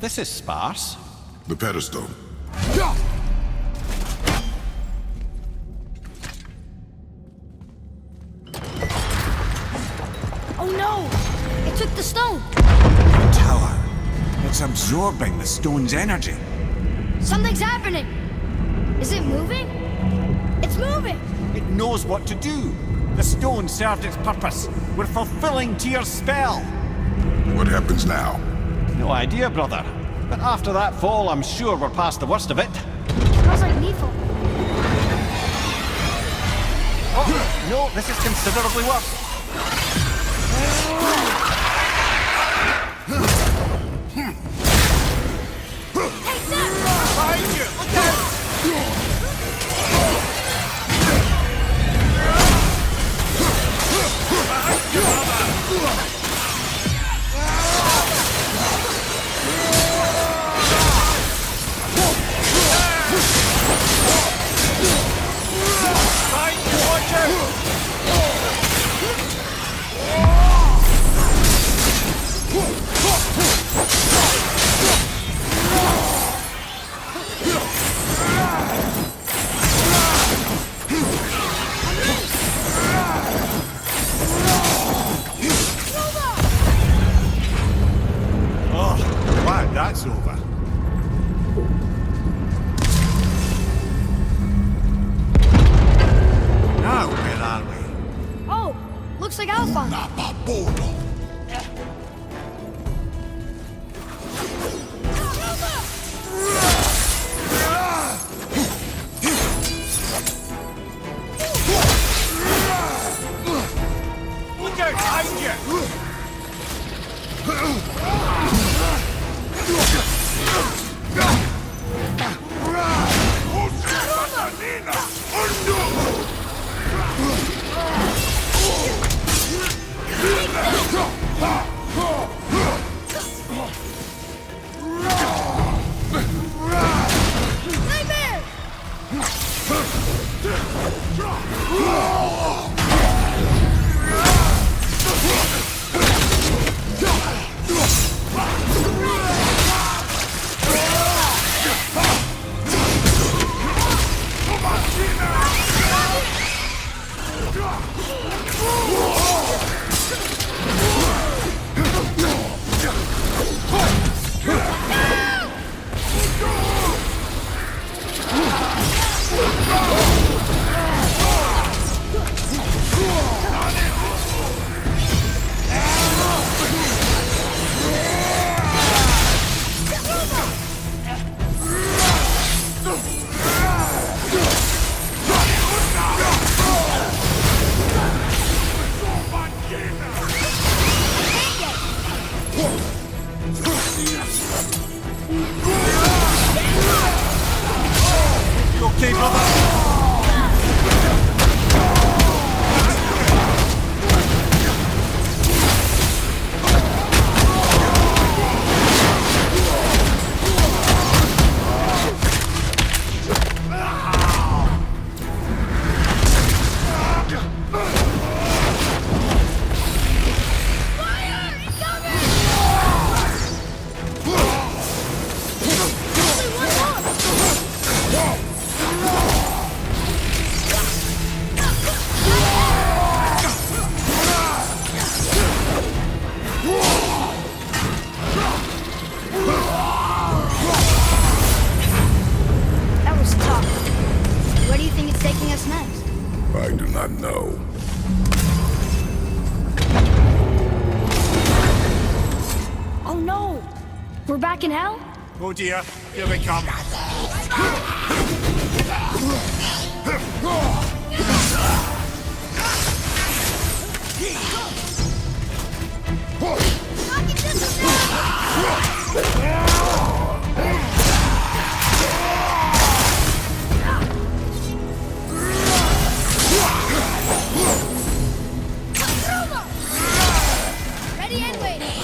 This is sparse. The pedestal. Oh no! It took the stone! The tower. It's absorbing the stone's energy. Something's happening! Is it moving? It's moving! It knows what to do. The stone served its purpose. We're fulfilling Tyr's spell. What happens now? No idea, brother. But after that fall, I'm sure we're past the worst of it. Smells like Needful. Oh, no, this is considerably worse. Hey, Zach! Behind you! Look out! Behind you, watch out! Oh, glad that's over. Now, where are we? Oh, looks like Alphon. Napabodo. Look out behind you! Nightmare! You okay, brother? That was tough. Where do you think it's taking us next? I do not know. Oh no! We're back in hell? Oh dear, here we come. Ready and waiting.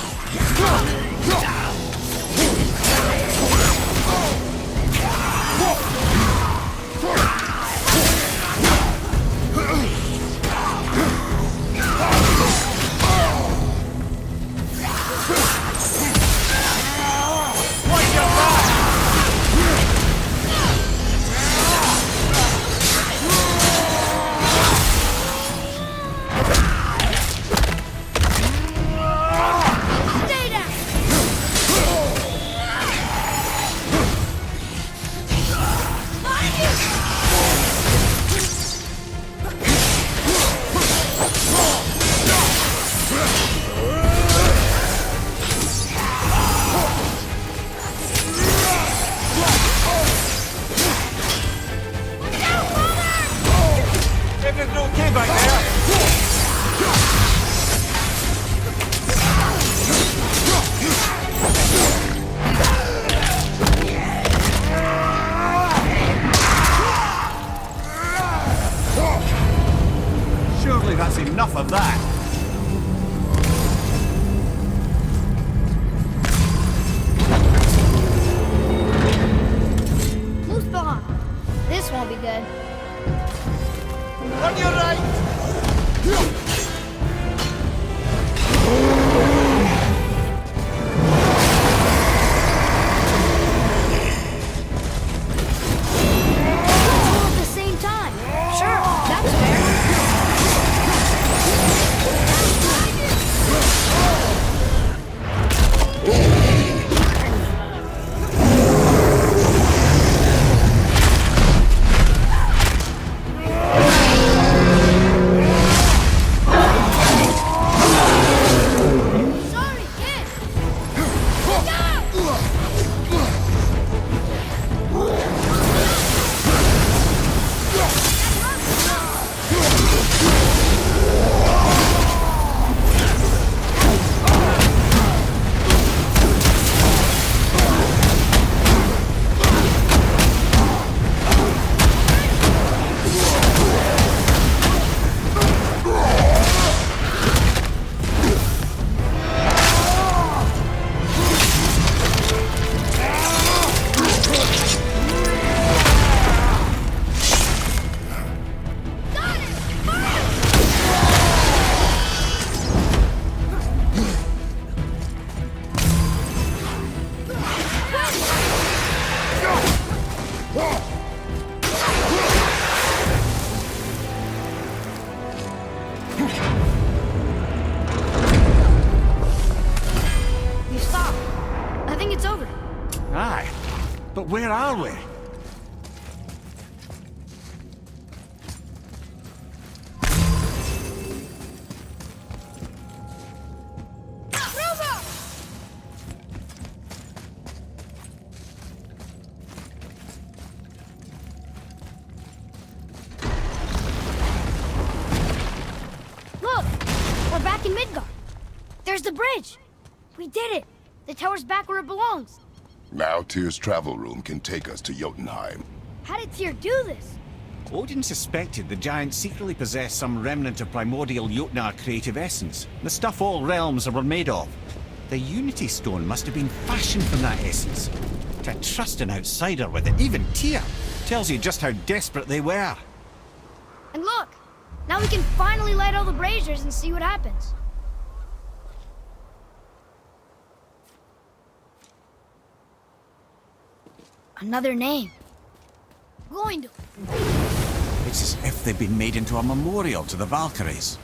that's enough of that. Mustafa, this won't be good. On your right! All at the same time. Sure, that's fair. Sorry, kid. You stop. I think it's over. Aye. But where are we? Look, we're back in Midgard. There's the bridge. We did it. The tower's back where it belongs. Now Tyr's travel room can take us to Jotunheim. How did Tyr do this? Odin suspected the giant secretly possessed some remnant of primordial Jotnar creative essence, the stuff all realms were made of. The Unity Stone must have been fashioned from that essence. To trust an outsider with it, even Tyr, tells you just how desperate they were. And look, now we can finally light all the braziers and see what happens. Another name. Goindel. It's as if they've been made into a memorial to the Valkyries.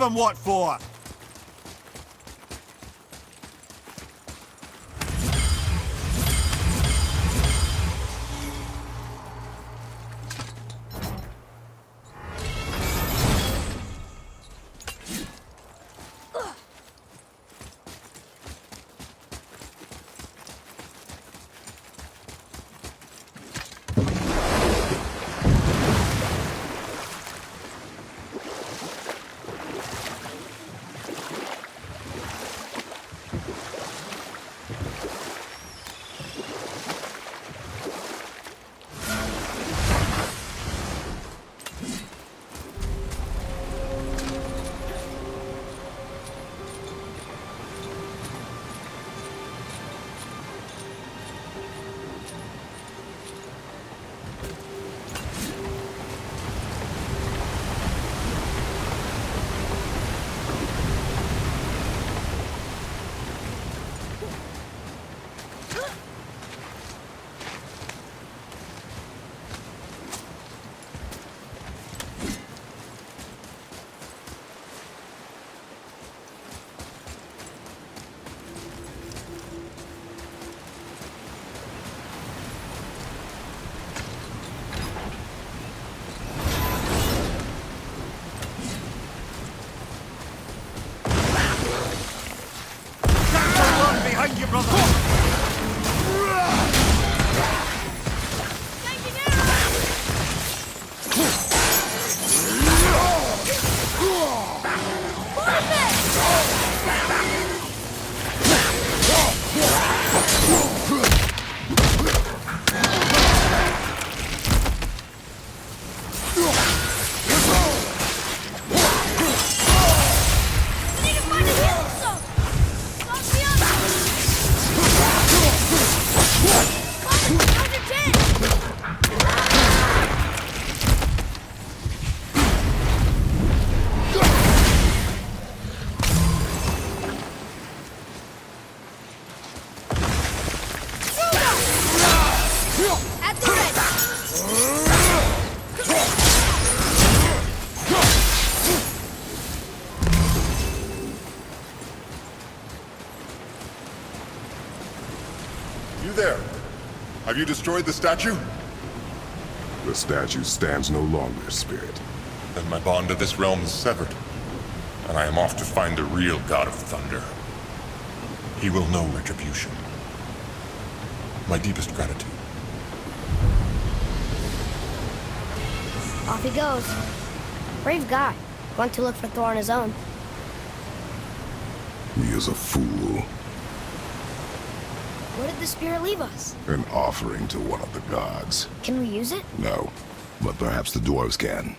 them what for! Behind you, brother! You there? Have you destroyed the statue? The statue stands no longer, Spirit. Then my bond to this realm is severed, and I am off to find the real God of Thunder. He will know retribution. My deepest gratitude. Off he goes. Brave guy. Going to look for Thor on his own. He is a fool. What did the spirit leave us? An offering to one of the gods. Can we use it? No, but perhaps the dwarves can.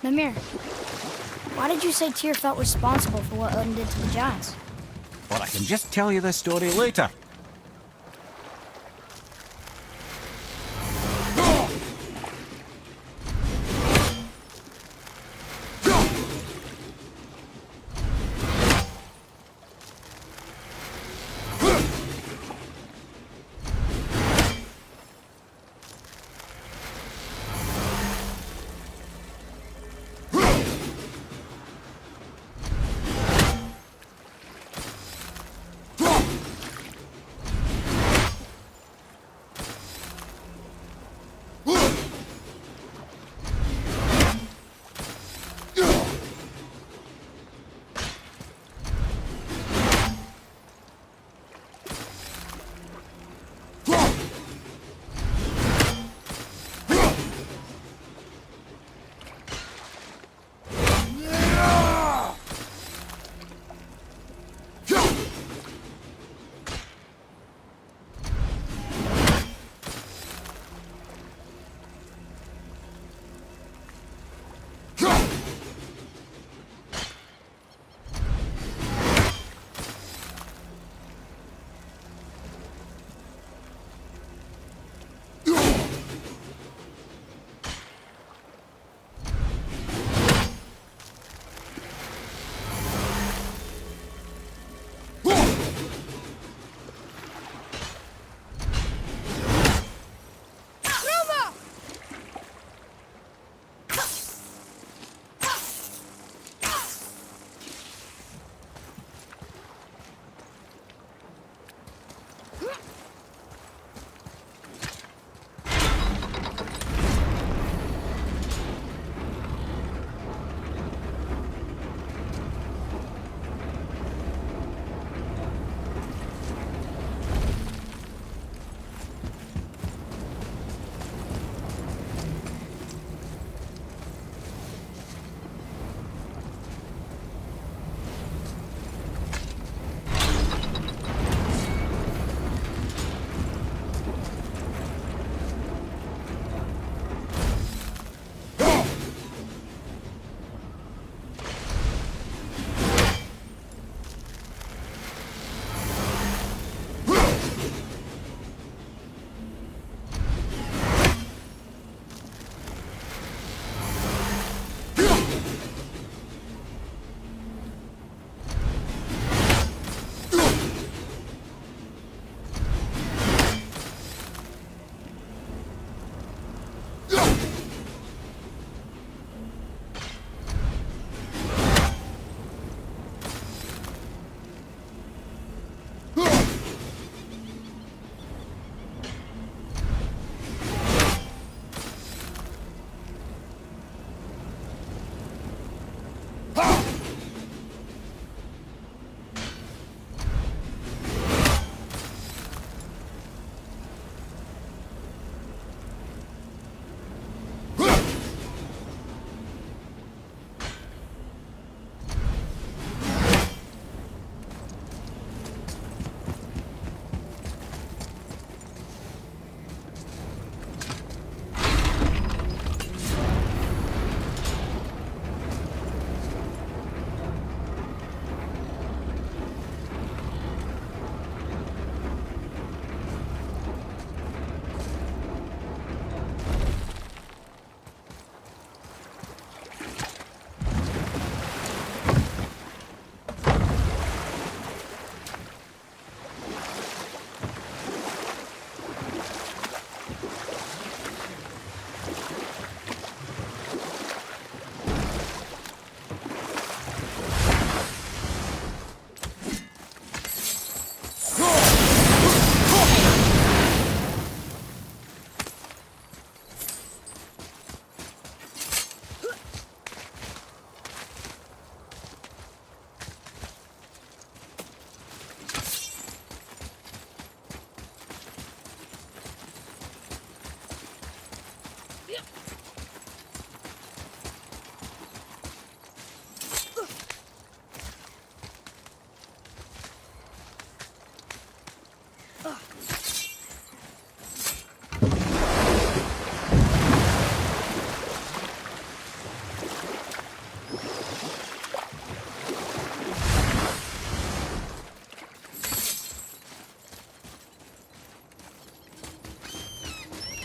Mimir, why did you say Tyr felt responsible for what Odin did to the giants? Well, I can just tell you the story later.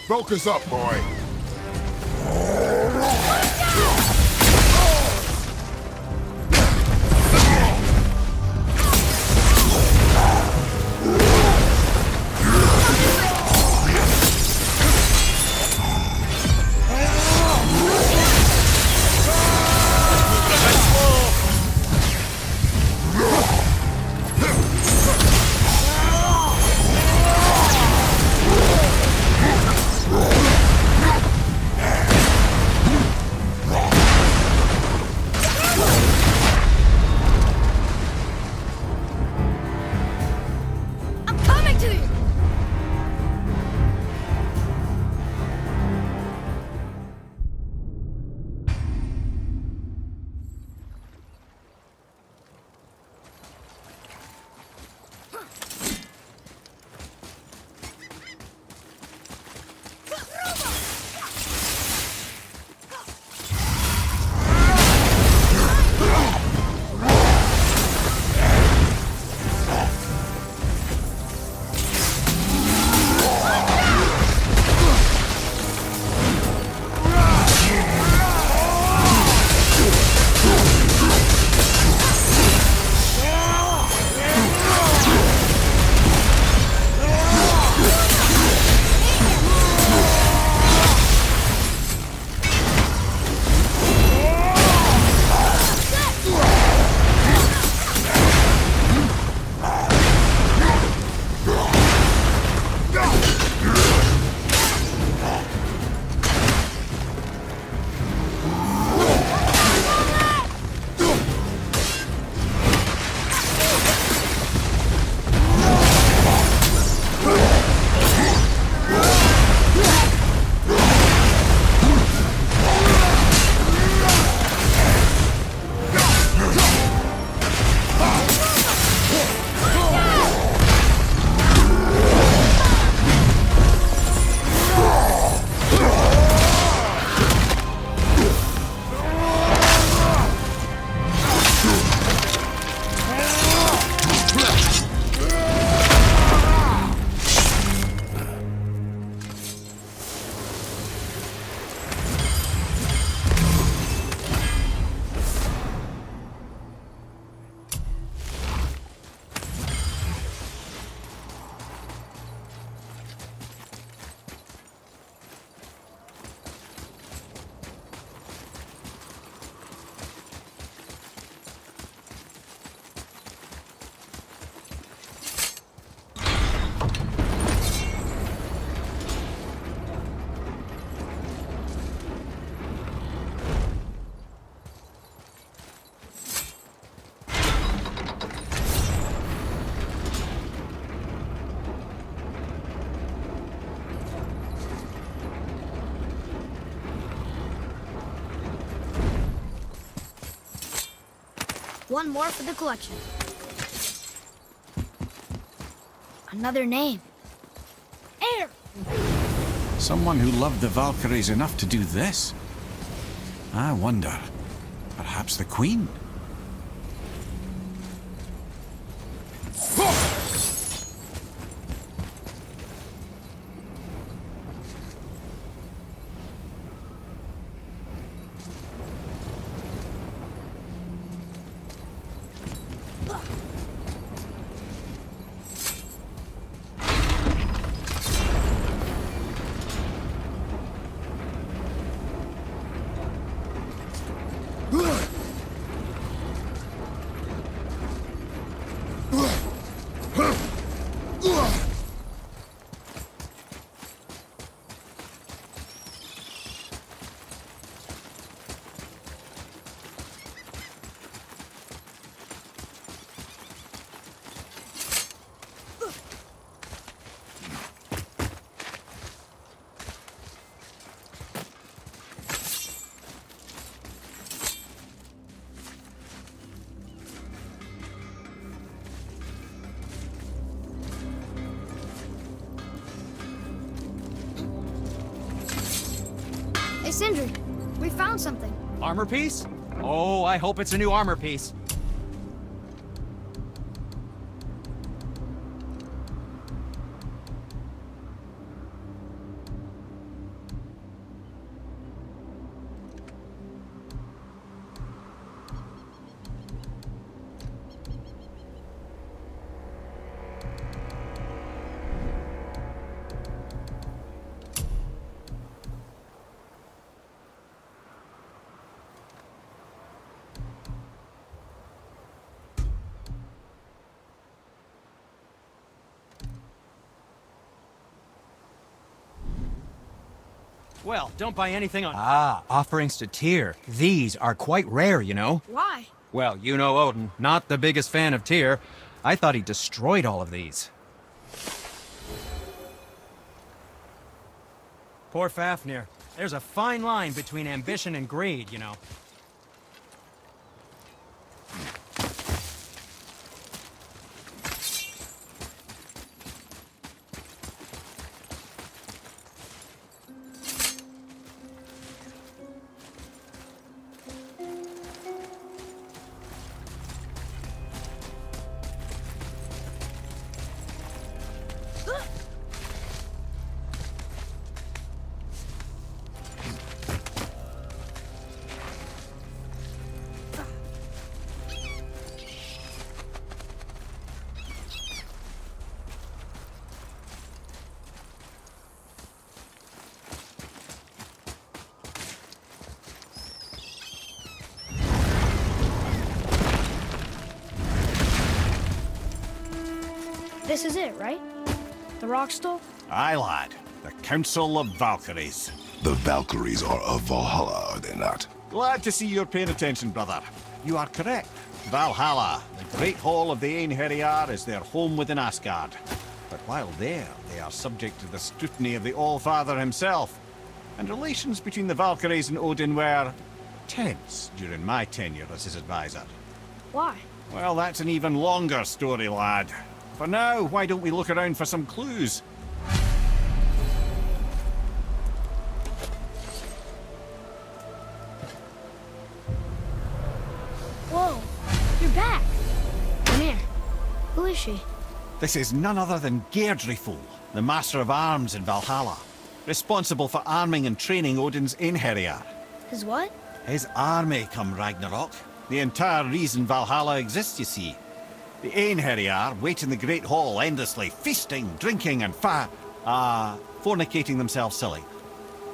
Focus up, boy. I'm coming to you! One more for the collection. Another name. Air! Someone who loved the Valkyries enough to do this? I wonder. Perhaps the Queen? Hey, Sindri, we found something. Armor piece? Oh, I hope it's a new armor piece. Well, don't buy anything on... Ah, offerings to Tyr. These are quite rare, you know. Why? Well, you know Odin, not the biggest fan of Tyr. I thought he destroyed all of these. Poor Fafnir. There's a fine line between ambition and greed, you know. This is it, right? The rock stone? Aye, lad. The Council of Valkyries. The Valkyries are of Valhalla, are they not? Glad to see you're paying attention, brother. You are correct. Valhalla, the great hall of the Einherjar, is their home within Asgard. But while there, they are subject to the scrutiny of the All-Father himself. And relations between the Valkyries and Odin were tense during my tenure as his advisor. Why? Well, that's an even longer story, lad. For now, why don't we look around for some clues? Whoa, you're back. Come here. Who is she? This is none other than Geirdriful, the Master of Arms in Valhalla, responsible for arming and training Odin's Einherjar. His what? His army come Ragnarok. The entire reason Valhalla exists, you see. The Einherjar wait in the Great Hall endlessly, feasting, drinking, and fornicating themselves silly.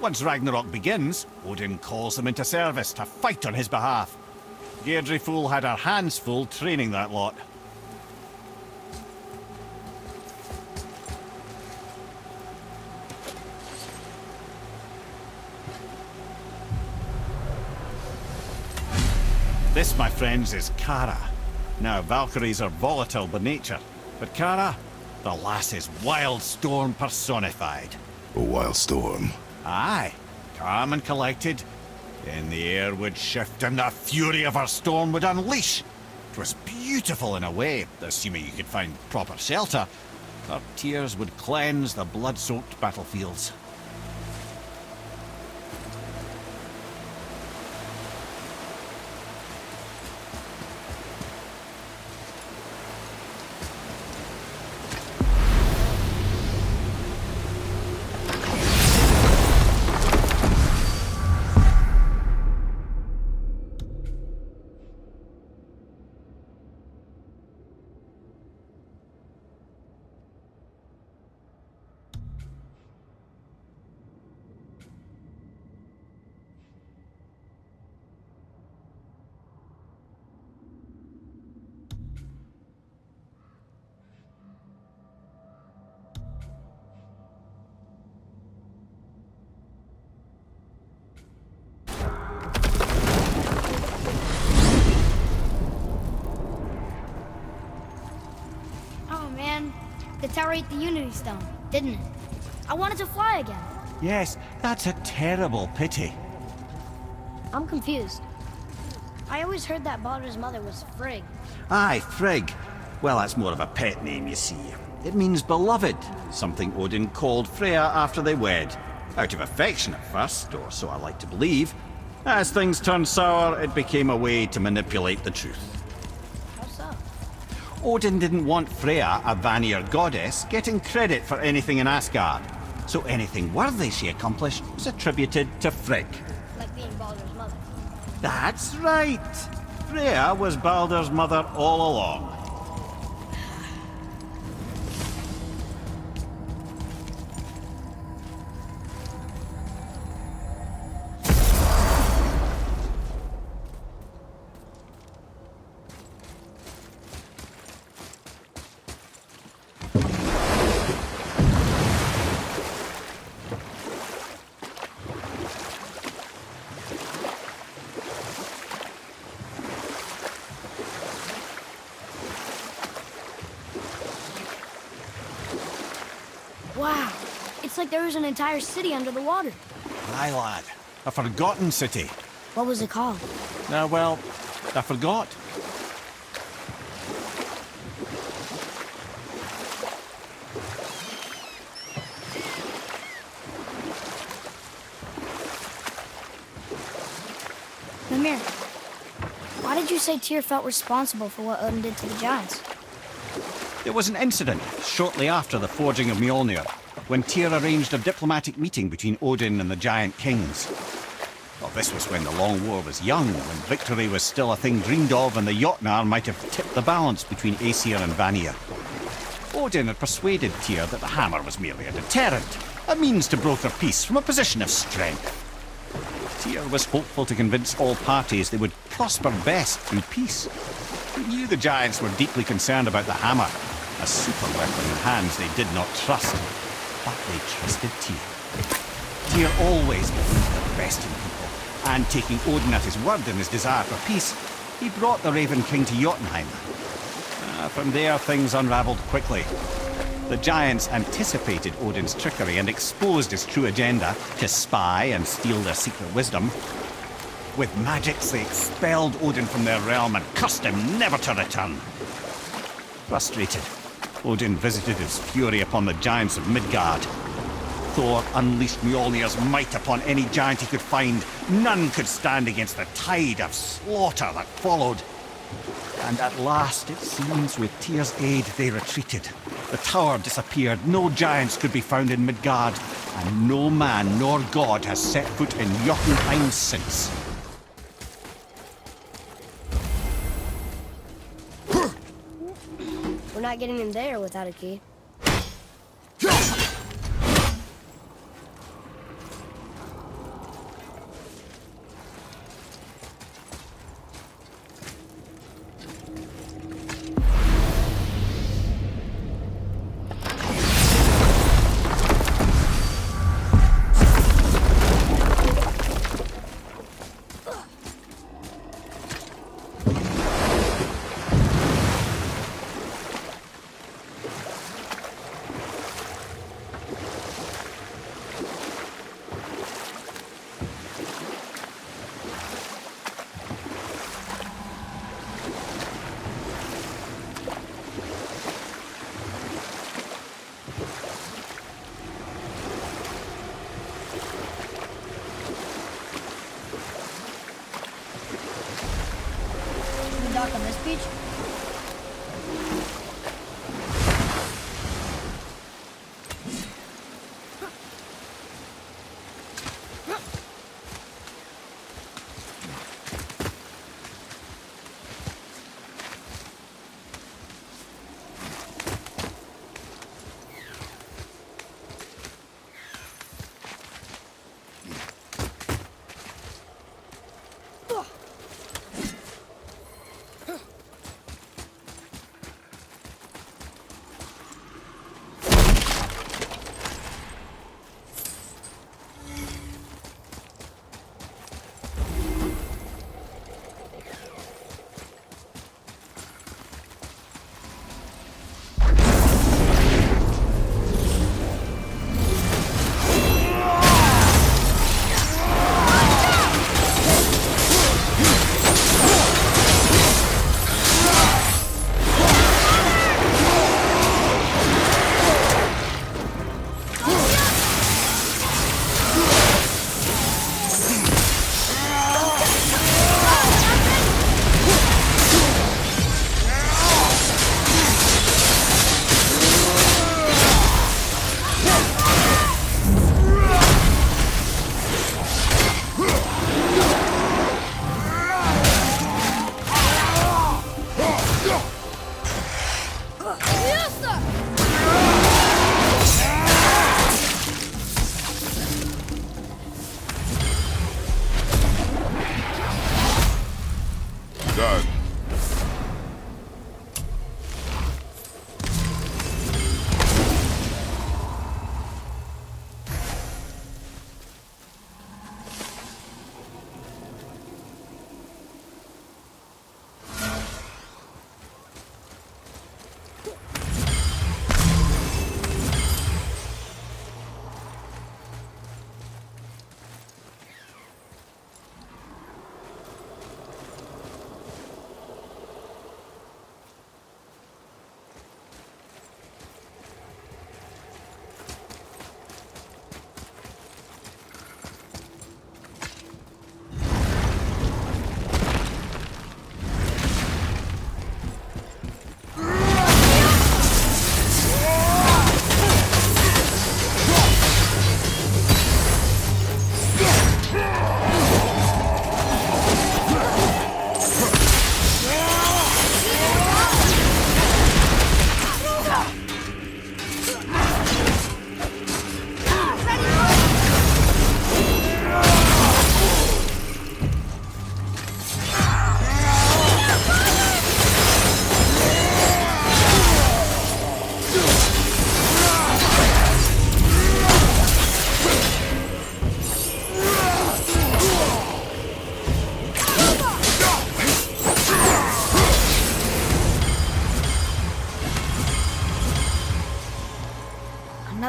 Once Ragnarok begins, Odin calls them into service to fight on his behalf. Geirdriful had her hands full training that lot. This, my friends, is Kara. Now, Valkyries are volatile by nature, but Kara, the lass is wild storm personified. A wild storm. Aye, calm and collected. Then the air would shift and the fury of her storm would unleash. It was beautiful in a way, assuming you could find proper shelter. Her tears would cleanse the blood-soaked battlefields. The tower ate the Unity Stone, didn't it? I wanted to fly again. Yes, that's a terrible pity. I'm confused. I always heard that Baldur's mother was Frigg. Aye, Frigg. Well, that's more of a pet name, you see. It means beloved, something Odin called Freya after they wed. Out of affection at first, or so I like to believe. As things turned sour, it became a way to manipulate the truth. How so? Odin didn't want Freya, a Vanir goddess, getting credit for anything in Asgard. So anything worthy she accomplished was attributed to Frigg. Like being Baldur's mother. That's right! Freya was Baldur's mother all along. like there was an entire city under the water. Aye, lad. A forgotten city. What was it called? Well, I forgot. Mimir, why did you say Tyr felt responsible for what Odin did to the giants? There was an incident shortly after the forging of Mjolnir, when Tyr arranged a diplomatic meeting between Odin and the giant kings. Well, this was when the Long War was young, when victory was still a thing dreamed of, and the Jotnar might have tipped the balance between Aesir and Vanir. Odin had persuaded Tyr that the hammer was merely a deterrent, a means to broker peace from a position of strength. Tyr was hopeful to convince all parties they would prosper best through peace. He knew the giants were deeply concerned about the hammer, a super weapon in hands they did not trust, but they trusted Tyr. Tyr always believed the best in people, and taking Odin at his word in his desire for peace, he brought the Raven King to Jotunheim. From there, things unravelled quickly. The giants anticipated Odin's trickery and exposed his true agenda to spy and steal their secret wisdom. With magics, they expelled Odin from their realm and cursed him never to return. Frustrated, Odin visited his fury upon the giants of Midgard. Thor unleashed Mjolnir's might upon any giant he could find. None could stand against the tide of slaughter that followed. And at last, it seems, with Tyr's aid, they retreated. The tower disappeared, no giants could be found in Midgard, and no man nor god has set foot in Jotunheim since. We're not getting in there without a key. Dock on this beach? Done.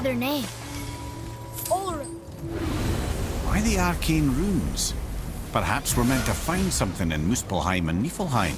another name. Ulrich. Why the arcane runes? Perhaps we're meant to find something in Muspelheim and Niflheim.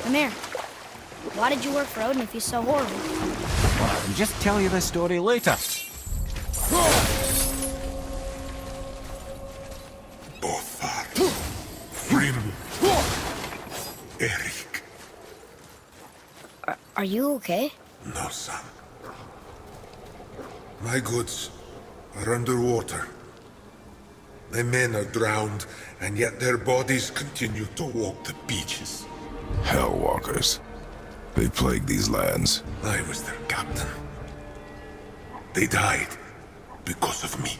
Come here. Why did you work for Odin if he's so horrible? Well, I can just tell you this story later. Bothar. Freedom. Eric. Are you okay? No, son. My goods are underwater. My men are drowned, and yet their bodies continue to walk the beaches. Hellwalkers. They plague these lands. I was their captain. They died because of me.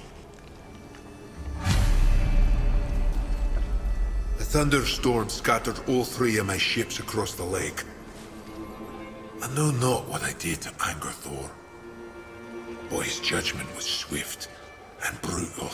A thunderstorm scattered all 3 of my ships across the lake. I know not what I did to anger Thor. But his judgment was swift and brutal.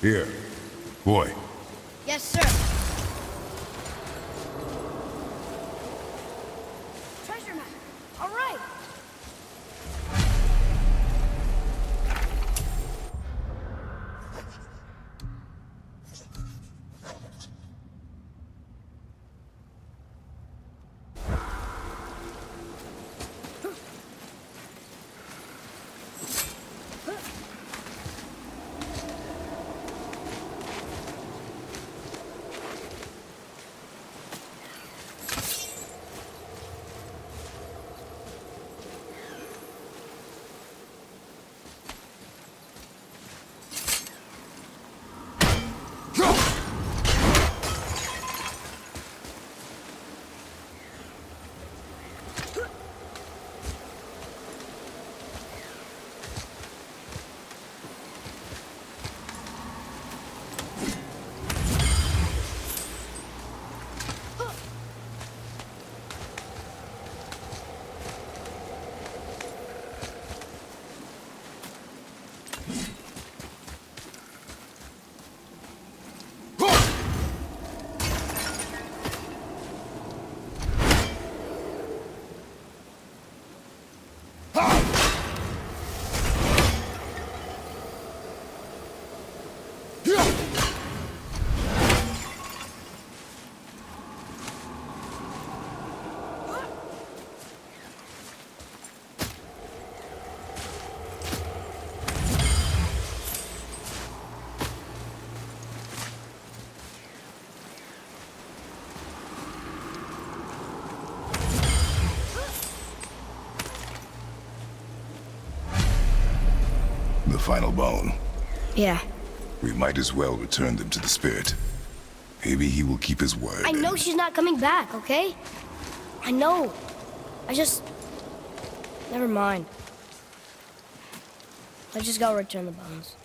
Here. Boy. Yes, sir. Treasure map. All right. The final bone. Yeah. We might as well return them to the spirit. Maybe he will keep his word. I know she's not coming back, okay? I know. Never mind. Let's just go return the bones.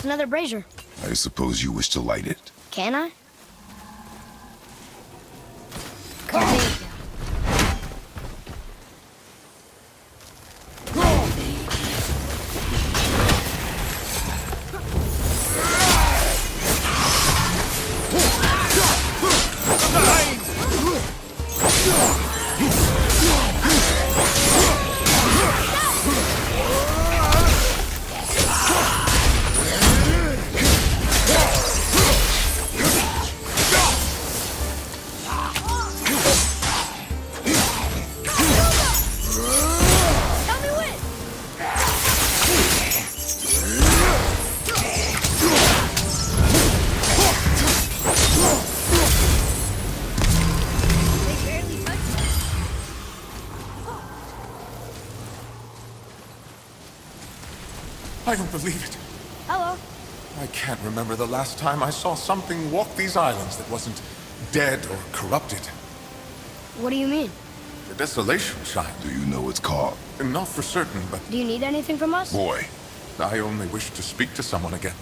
Just another brazier. I suppose you wish to light it. Can I? There you go. I don't believe it. Hello. I can't remember the last time I saw something walk these islands that wasn't dead or corrupted. What do you mean? The desolation shine. Do you know its cause? Not for certain, but Do you need anything from us? Boy, I only wish to speak to someone again.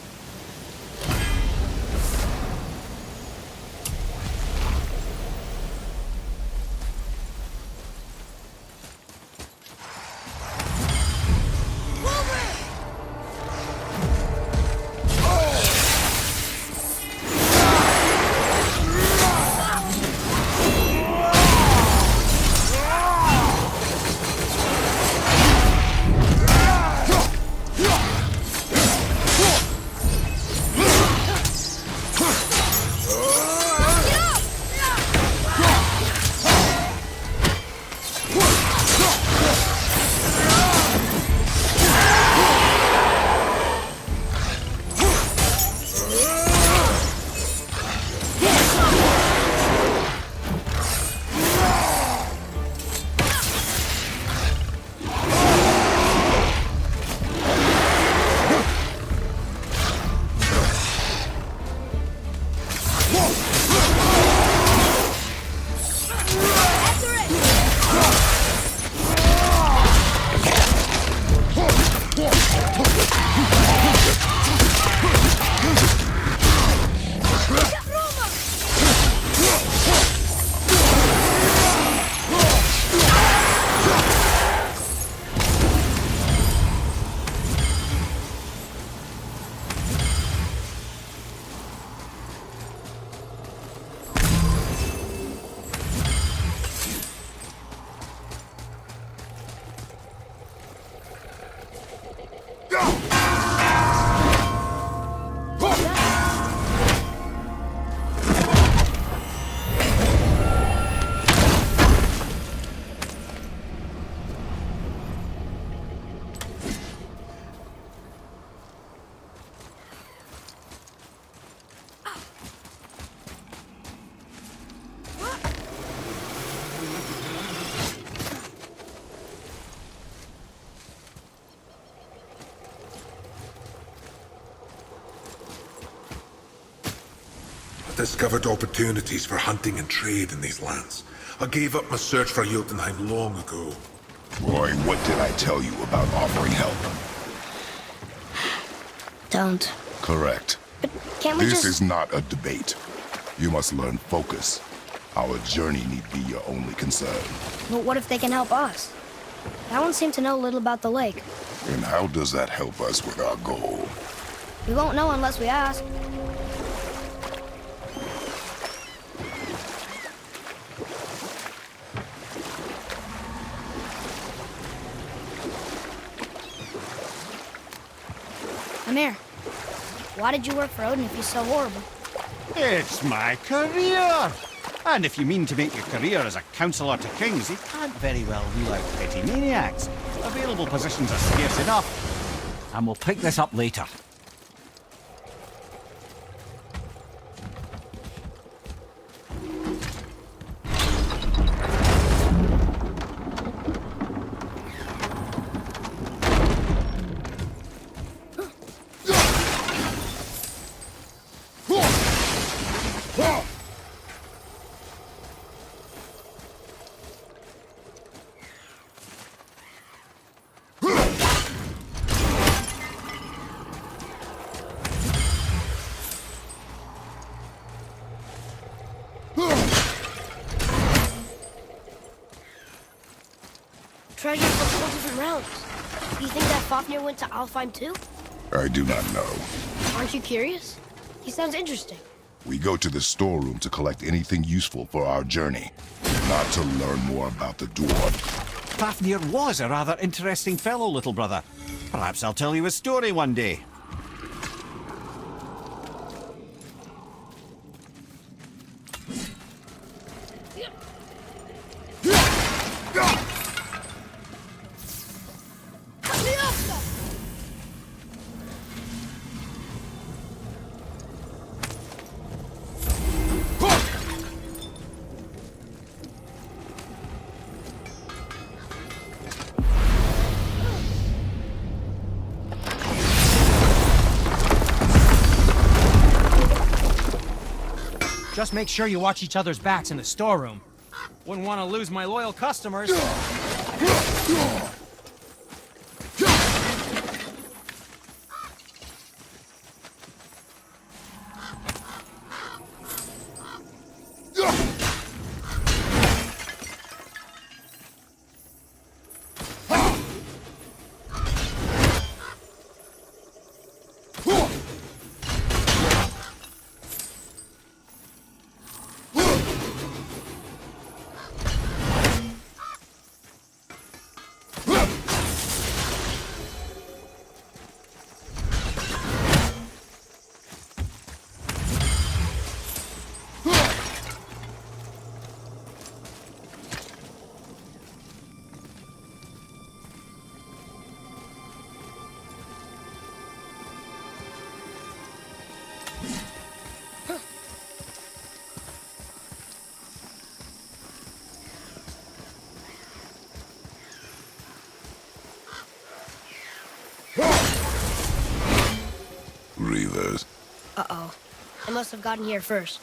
Discovered opportunities for hunting and trade in these lands. I gave up my search for Jotunheim long ago. Boy, what did I tell you about offering help? Don't. Correct. But can't we This just... is not a debate. You must learn focus. Our journey need be your only concern. But what if they can help us? That one seemed to know a little about the lake. And how does that help us with our goal? We won't know unless we ask. Amir, why did you work for Odin if he's so horrible? It's my career! And if you mean to make your career as a counselor to kings, you can't very well rule out petty maniacs. Available positions are scarce enough. And we'll pick this up later. Treasures from 4 different realms. Do you think that Fafnir went to Alfheim too? I do not know. Aren't you curious? He sounds interesting. We go to the storeroom to collect anything useful for our journey, not to learn more about the dwarf. Fafnir was a rather interesting fellow, little brother. Perhaps I'll tell you a story one day. Just make sure you watch each other's backs in the storeroom. Wouldn't want to lose my loyal customers. Reavers. Uh-oh. I must have gotten here first.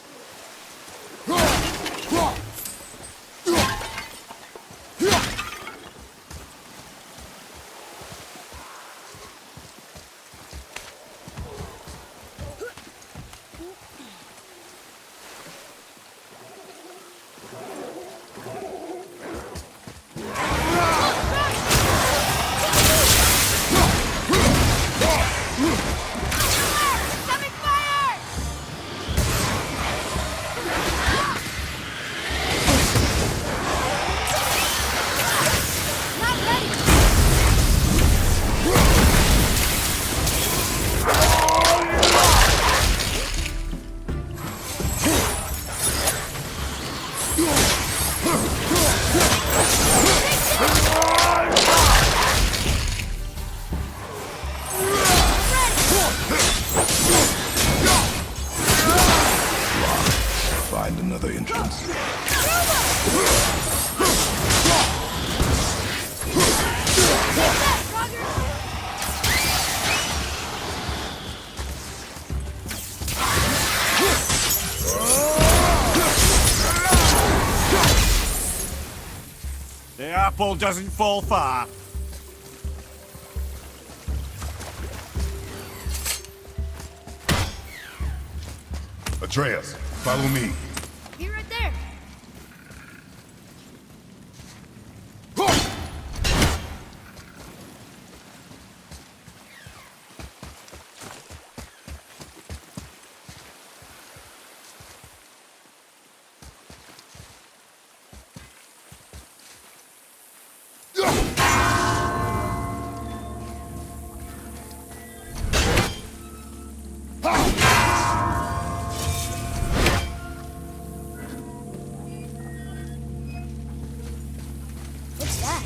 Find another entrance. The apple doesn't fall far. Atreus, follow me. Be right there. What's that?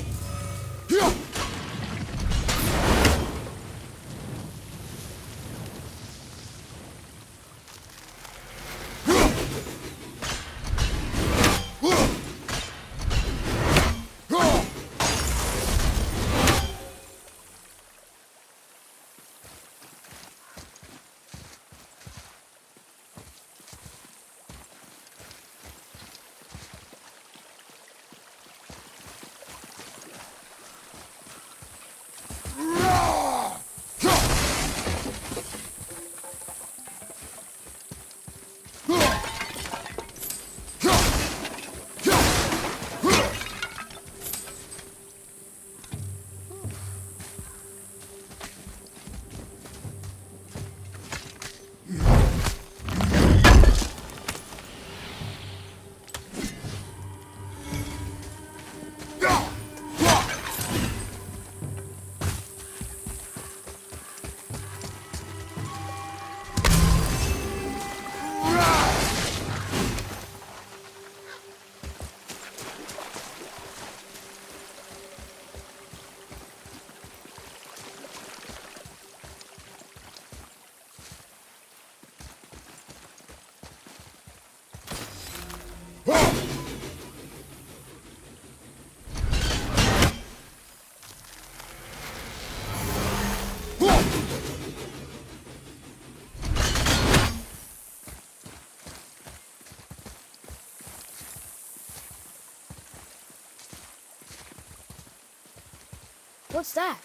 What's that?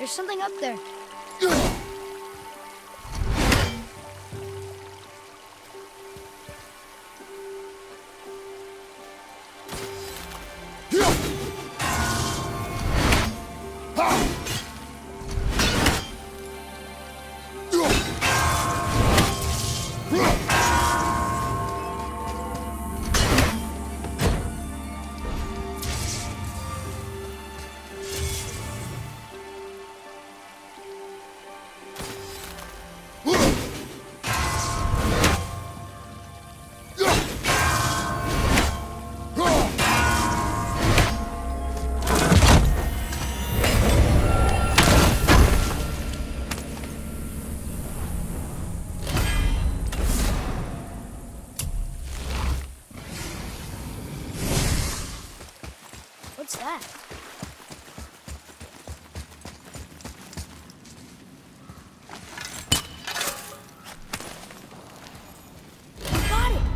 There's something up there. What's that? Got it!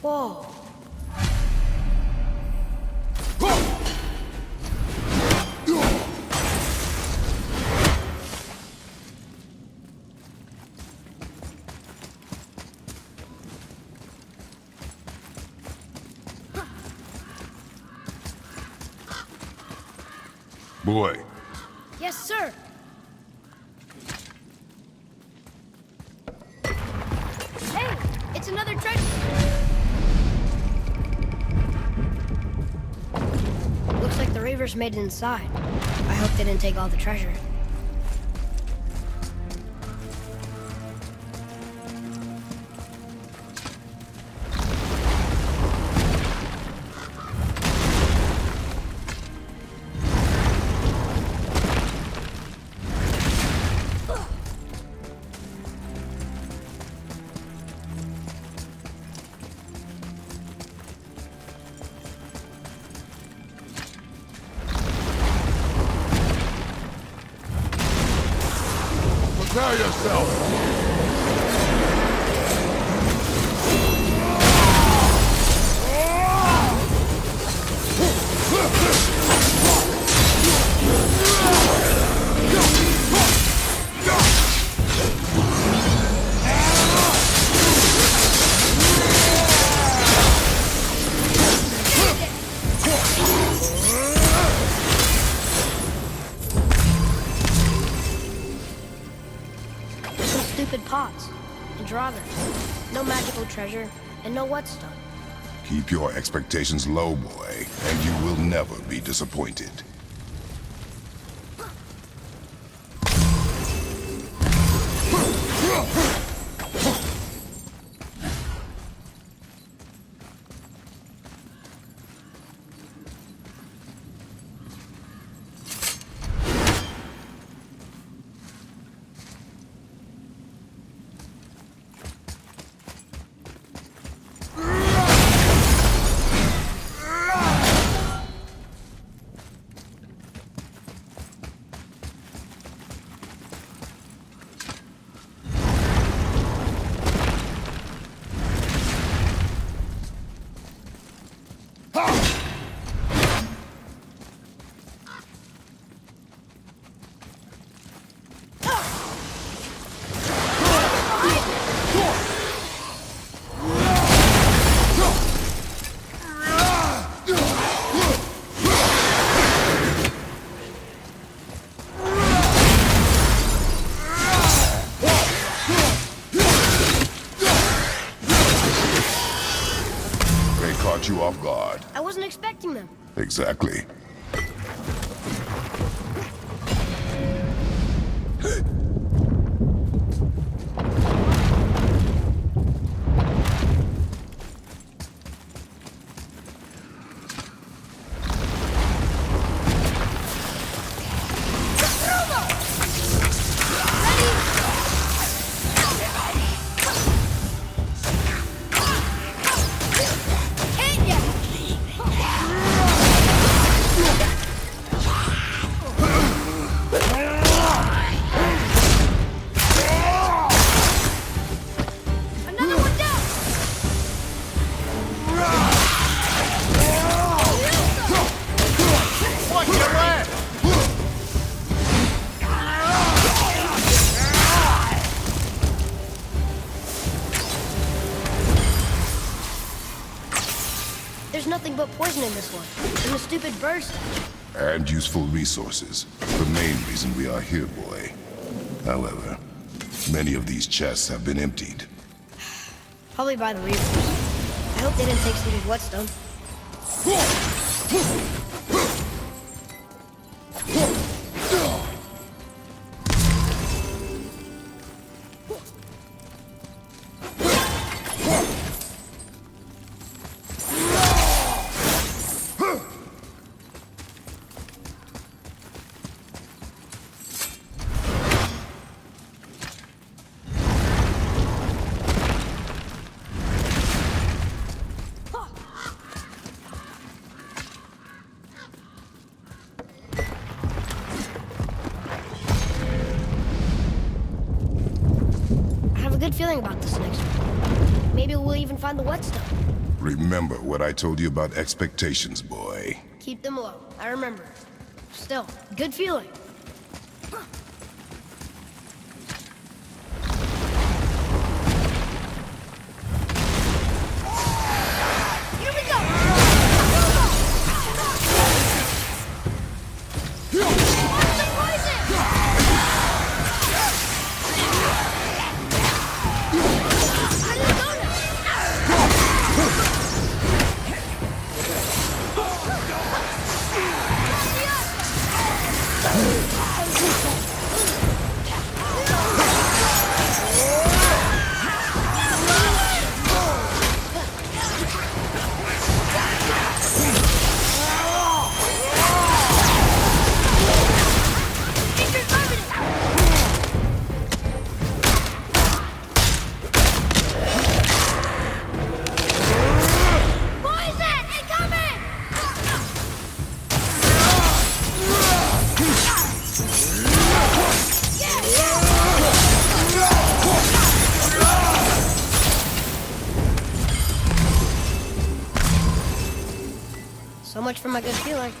Whoa. Boy, Yes, sir. Hey, it's another treasure. Looks like the Reavers made it inside. I hope they didn't take all the treasure. prepare yourself! Stupid pots and drawers. No magical treasure and no whetstone. Keep your expectations low, boy, and you will never be disappointed. off guard. I wasn't expecting them. Exactly. There's nothing but poison in this one. And the stupid burst. And useful resources. The main reason we are here, boy. However, many of these chests have been emptied. Probably by the Reapers. I hope they didn't take some of the whetstone. Good feeling about this next one. Maybe we'll even find the whetstone. Remember what I told you about expectations, boy. Keep them low. I remember. Still, good feeling. Here we go! So much for my good feeling.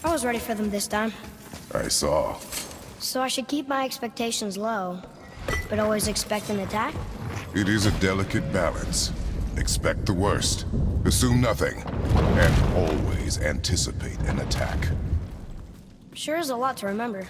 I was ready for them this time. I saw. So I should keep my expectations low, but always expect an attack? It is a delicate balance. Expect the worst, assume nothing, and always anticipate an attack. Sure is a lot to remember.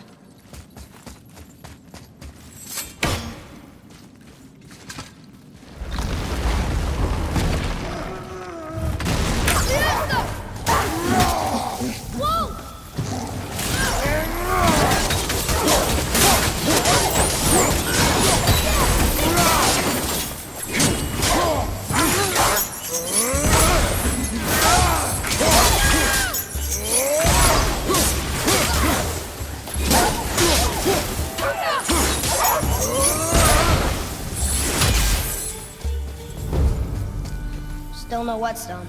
Still no whetstone.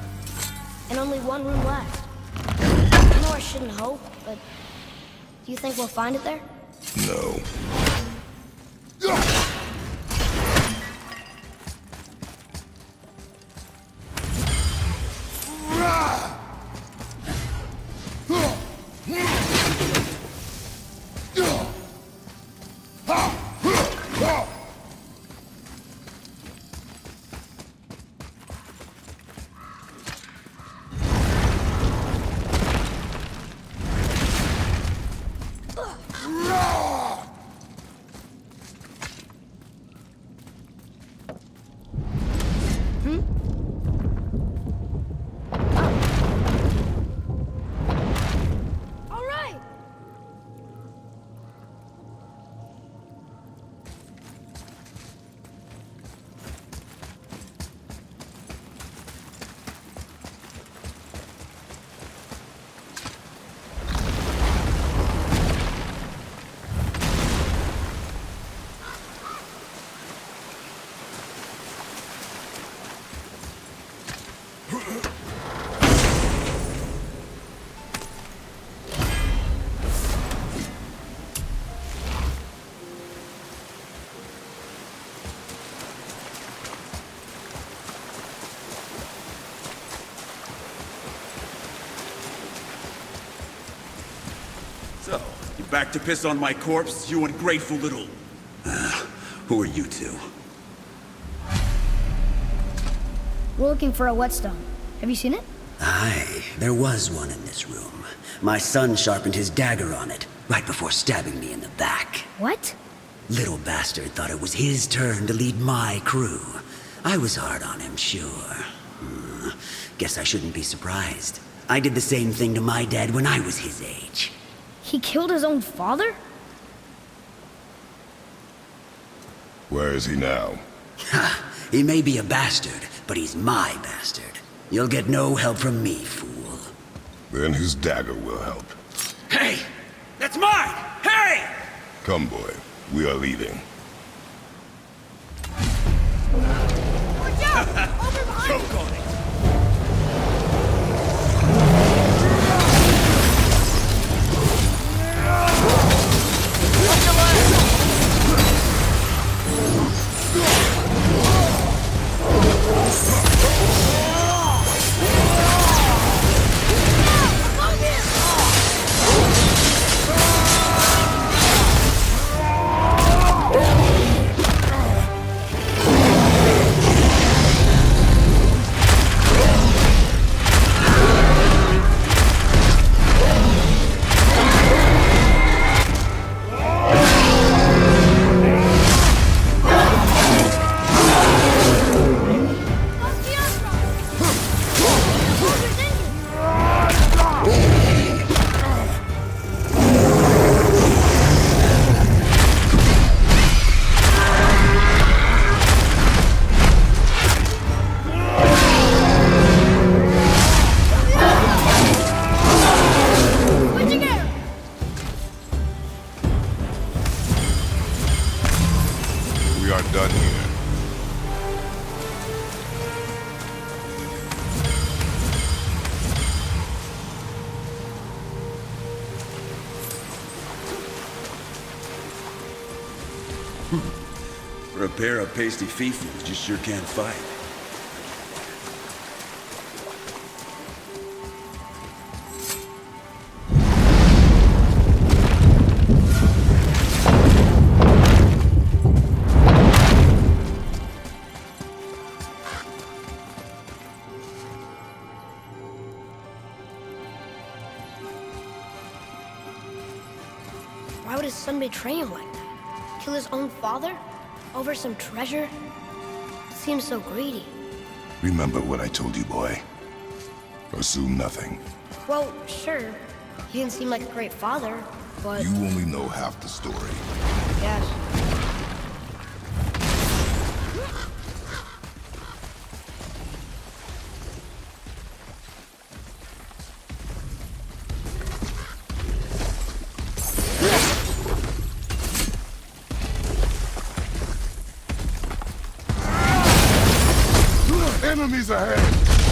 And only one room left. I know I shouldn't hope, but do you think we'll find it there? No. All right. So, you back to piss on my corpse, you ungrateful little... who are you two? We're looking for a whetstone. Have you seen it? Aye, there was one in this room. My son sharpened his dagger on it, right before stabbing me in the back. What? Little bastard thought it was his turn to lead my crew. I was hard on him, sure. Guess I shouldn't be surprised. I did the same thing to my dad when I was his age. He killed his own father? Where is he now? Ha! He may be a bastard, but he's my bastard. You'll get no help from me, fool. Then his dagger will help. Hey! That's mine! Hey! Come, boy. We are leaving. Watch out! Over behind you! Choke on it! We are done here. For a pair of pasty fiefus, you sure can't fight. Why would his son betray him like that? Kill his own father? Over some treasure? It seems so greedy. Remember what I told you, boy. Assume nothing. Well, sure. He didn't seem like a great father, but... You only know half the story. Yes. Enemies ahead!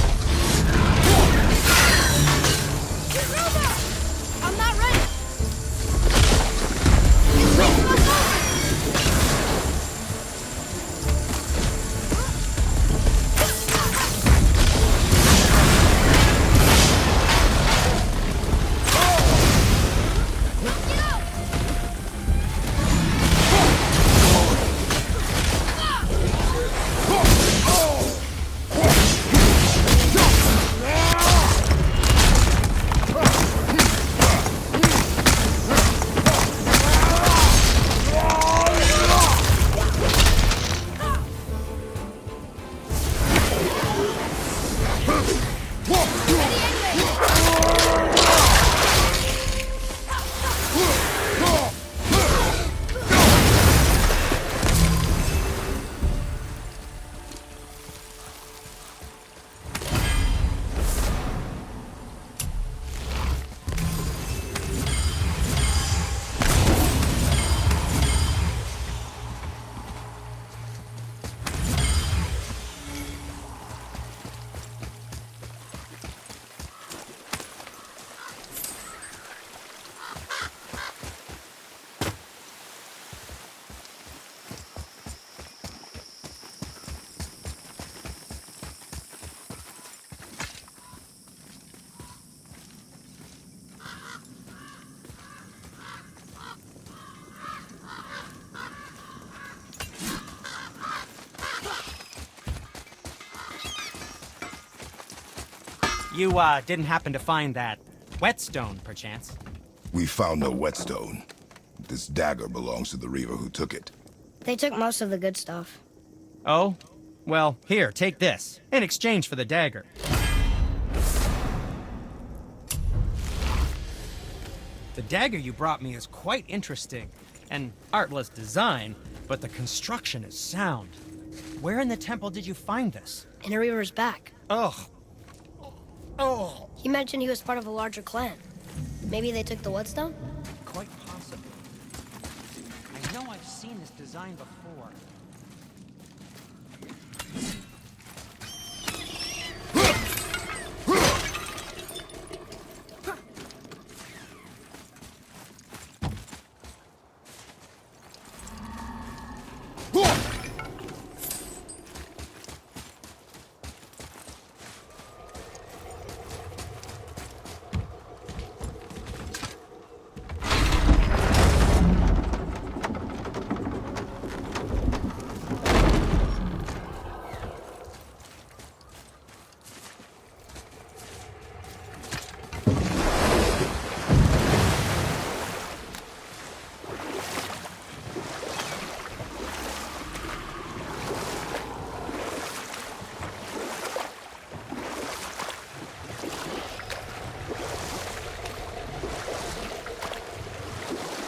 You, didn't happen to find that whetstone, perchance? We found no whetstone. This dagger belongs to the Reaver who took it. They took most of the good stuff. Oh? Well, here, take this, in exchange for the dagger. The dagger you brought me is quite interesting. An artless design, but the construction is sound. Where in the temple did you find this? In a Reaver's back. Ugh. Oh. He mentioned he was part of a larger clan. Maybe they took the whetstone? Quite possibly. I know I've seen this design before.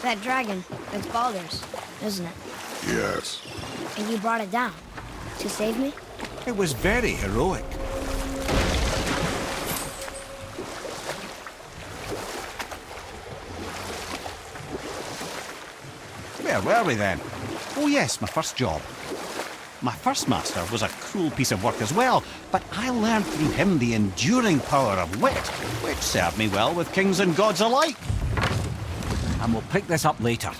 That dragon, it's Baldur's, isn't it? Yes. And you brought it down to save me? It was very heroic. Where were we then? Oh yes, my first job. My first master was a cruel piece of work as well, but I learned through him the enduring power of wit, which served me well with kings and gods alike. And we'll pick this up later.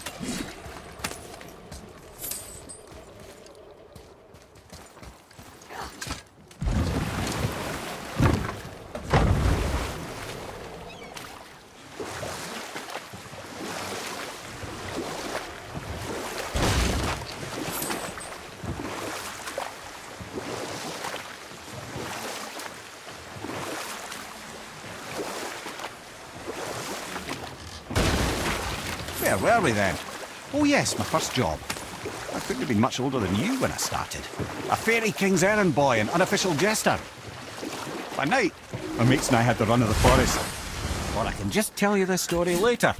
Where were we then? Oh yes, my first job. I couldn't have been much older than you when I started. A fairy king's errand boy and unofficial jester. By night, my mates and I had the run of the forest. Or I can just tell you this story later.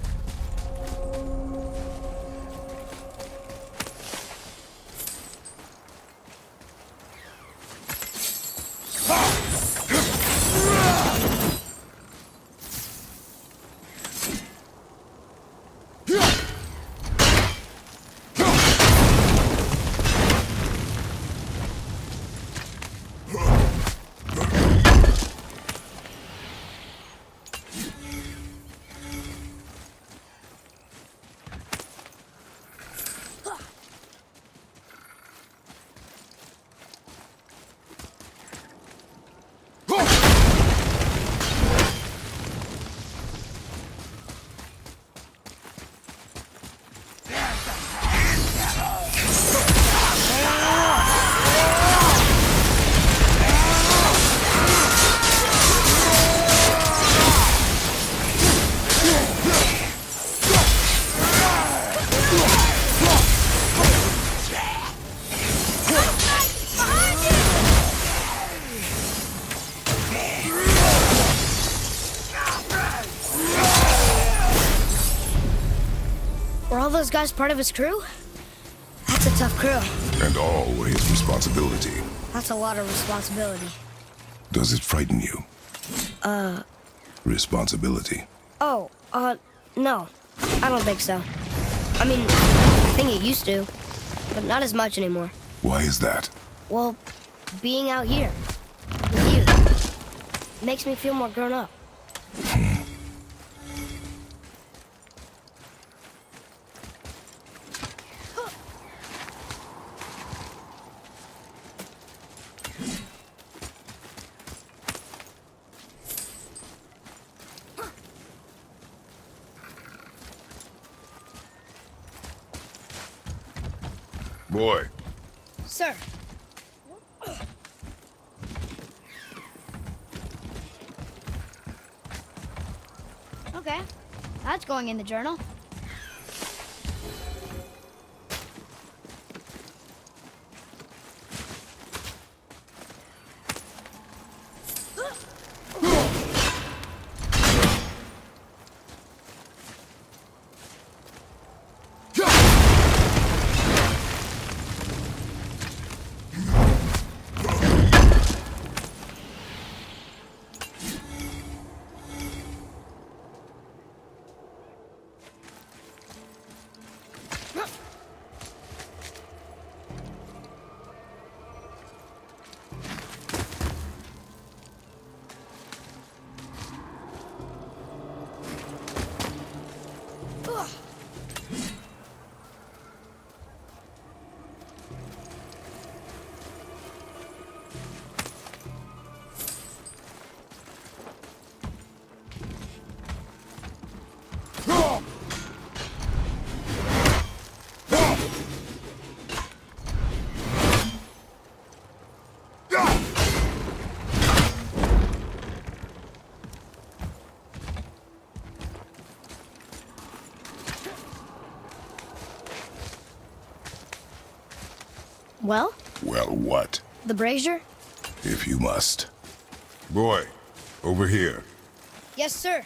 Those guys part of his crew? That's a tough crew. And always responsibility. That's a lot of responsibility. Does it frighten you? Responsibility. Oh, no. I don't think so. I mean, I think it used to, but not as much anymore. Why is that? Well, being out here with you makes me feel more grown up. Boy. Sir. Okay, that's going in the journal. Well? Well, what? The brazier? If you must. Boy, over here. Yes, sir.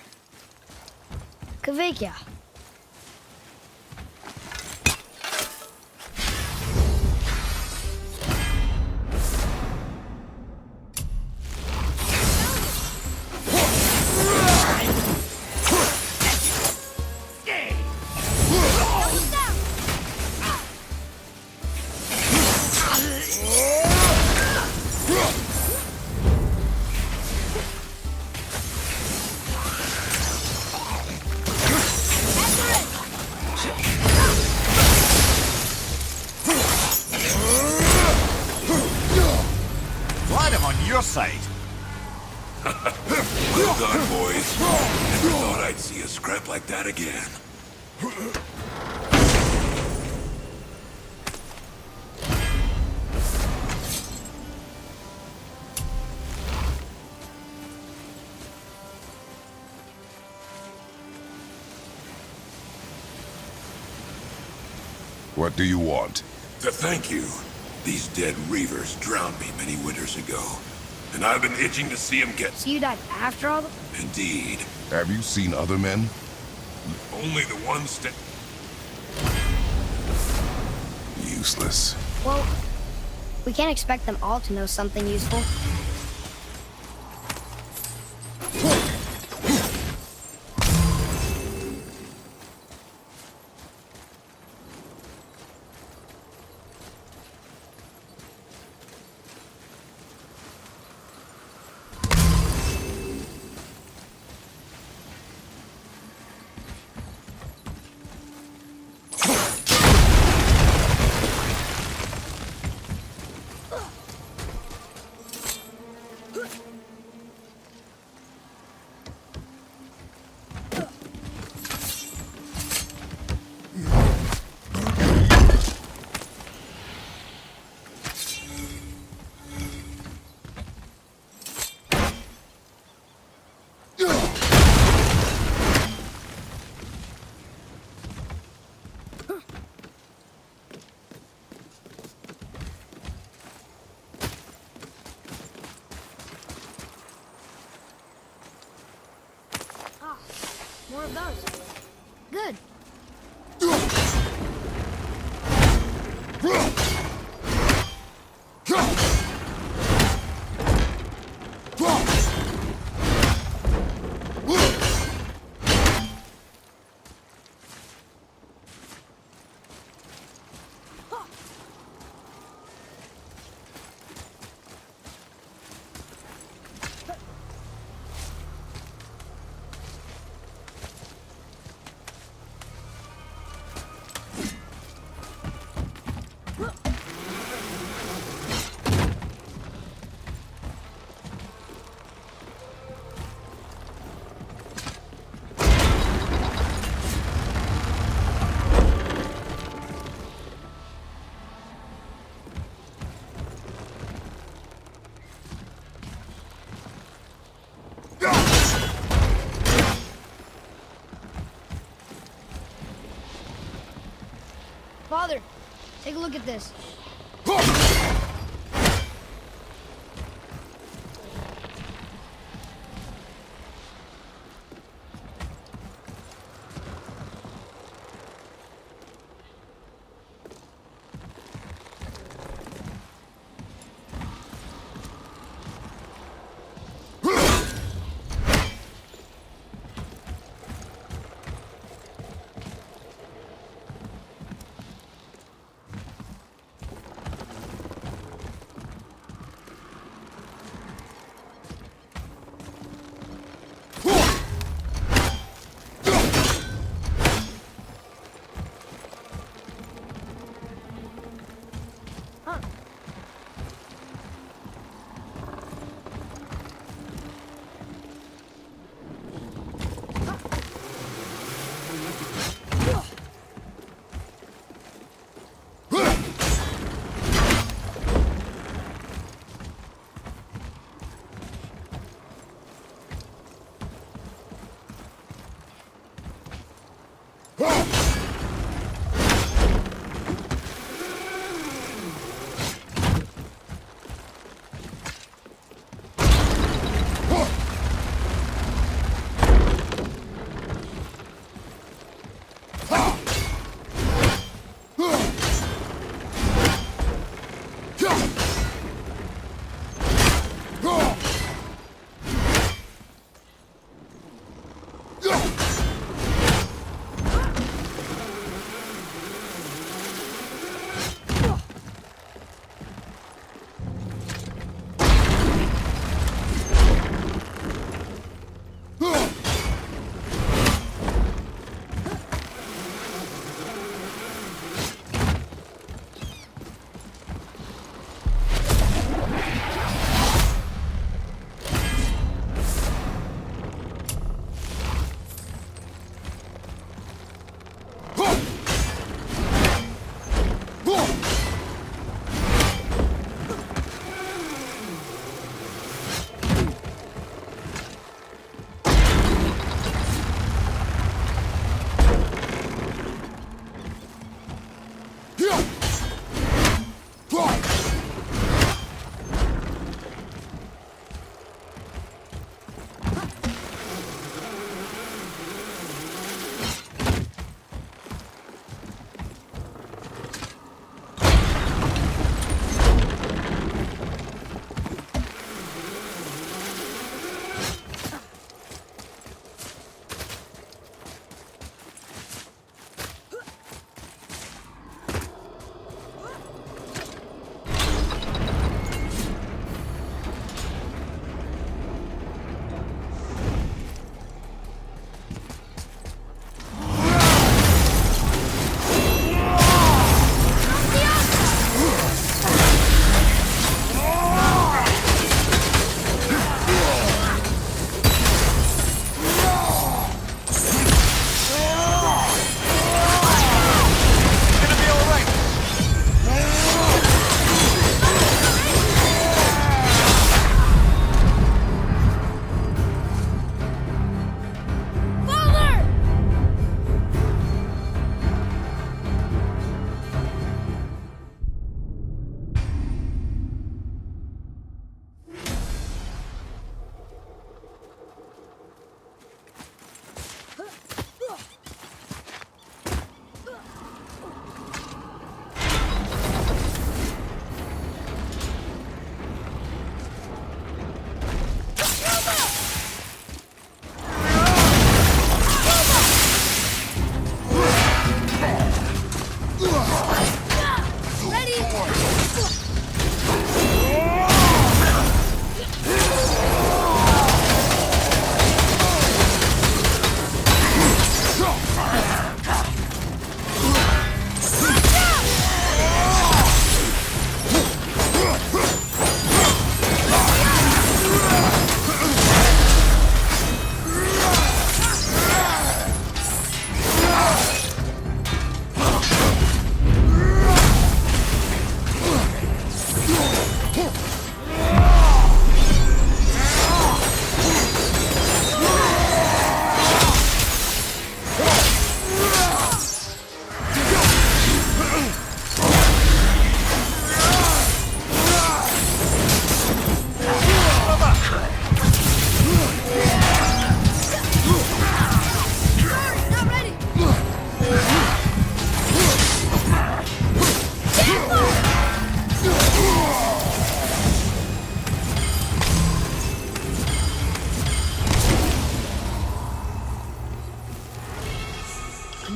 Kavekya. Glad I'm on your side. Well done, boys. Never thought I'd see a scrap like that again. What do you want? To thank you. These dead reavers drowned me many winters ago, and I've been itching to see them get... So you died after all the... Indeed. Have you seen other men? Only the ones that... Useless. Well, we can't expect them all to know something useful. More of those. Good. Father, take a look at this.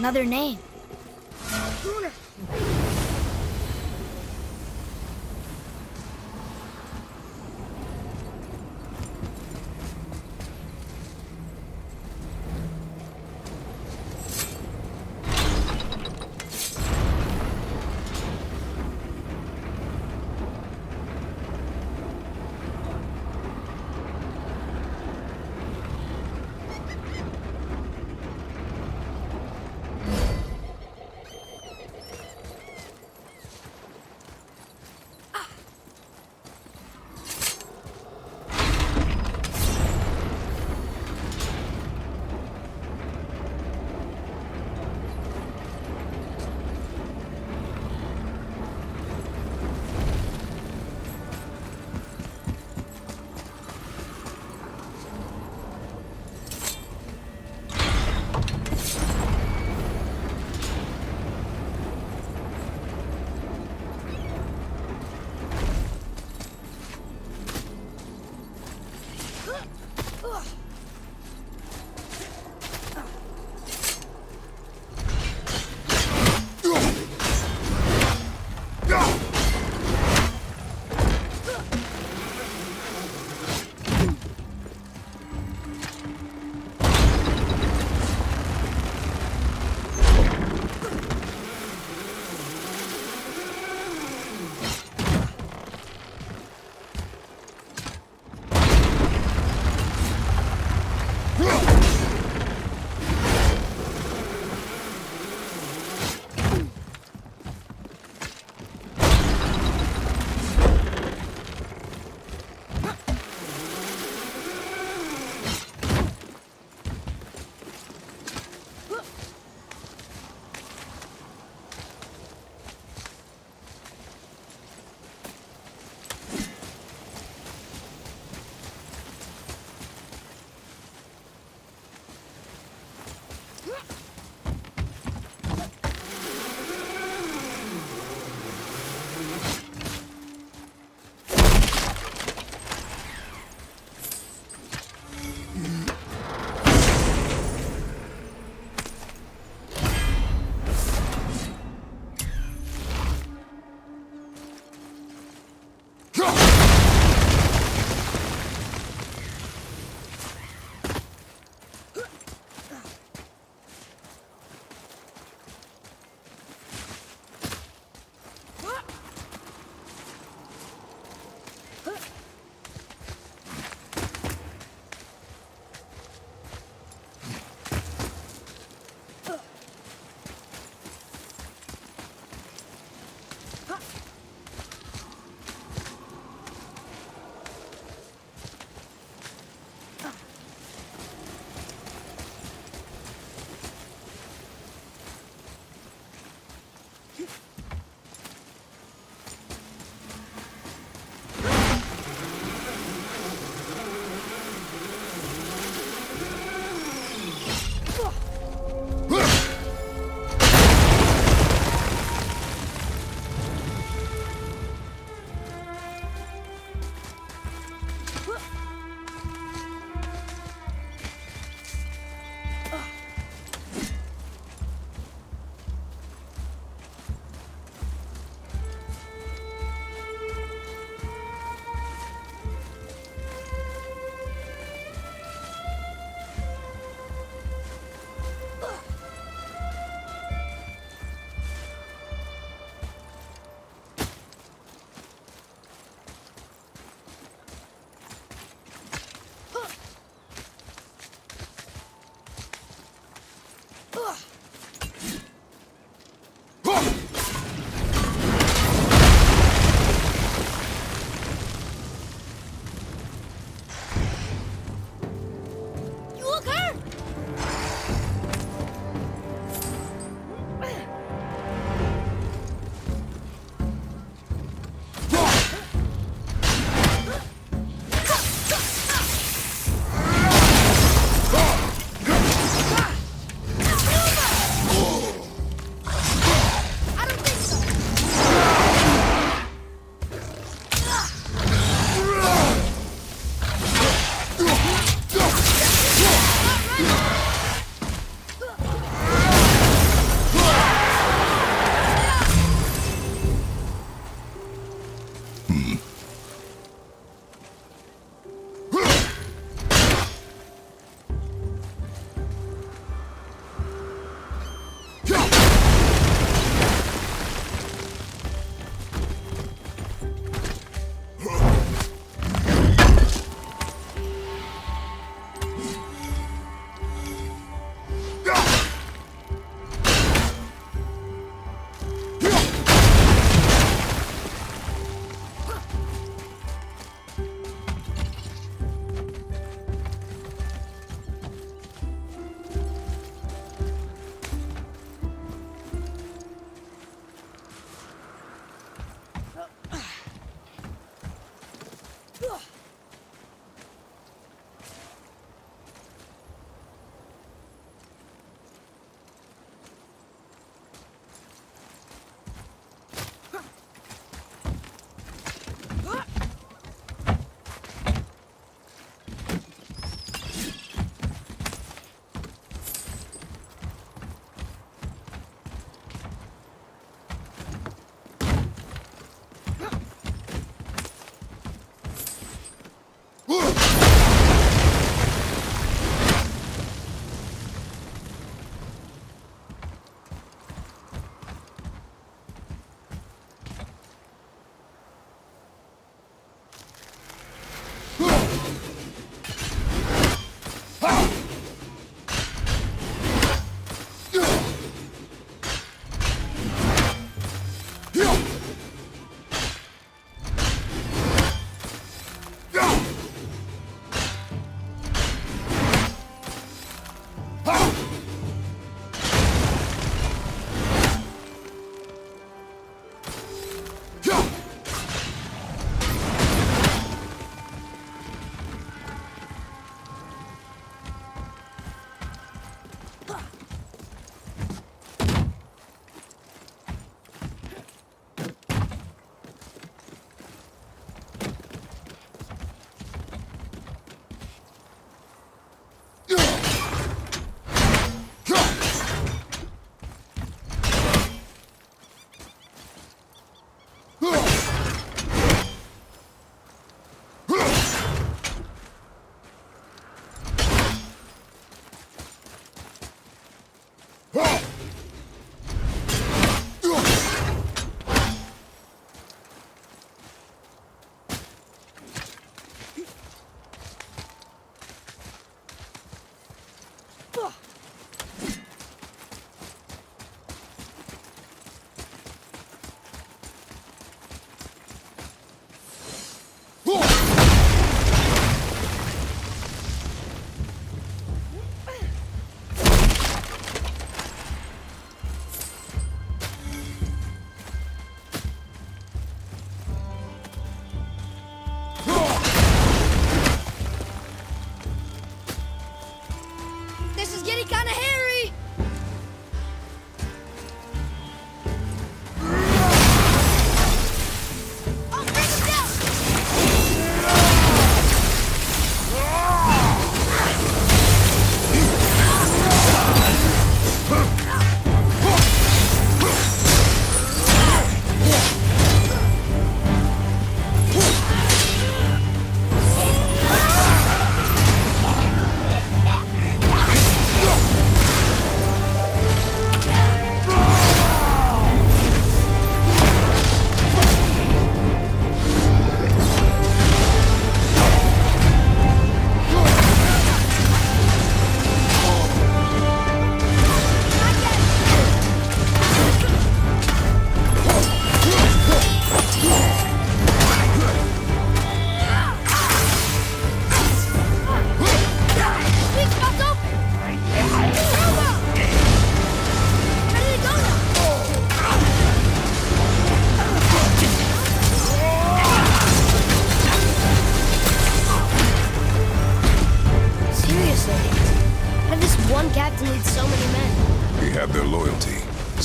another name.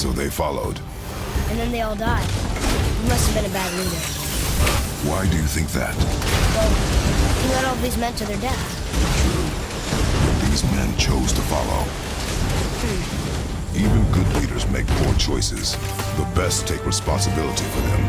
So they followed. And then they all died. He must have been a bad leader. Why do you think that? Well, he led all these men to their death. True. These men chose to follow. Even good leaders make poor choices. The best take responsibility for them.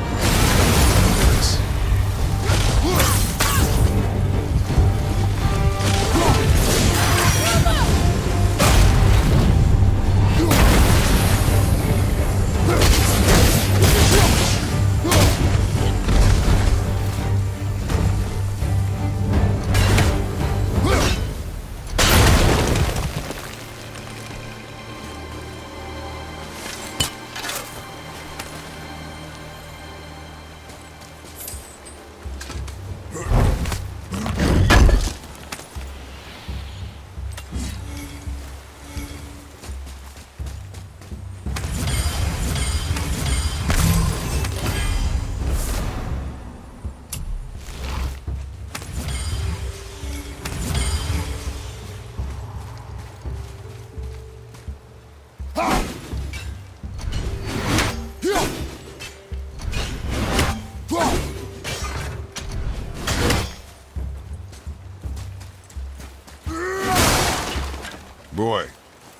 Boy,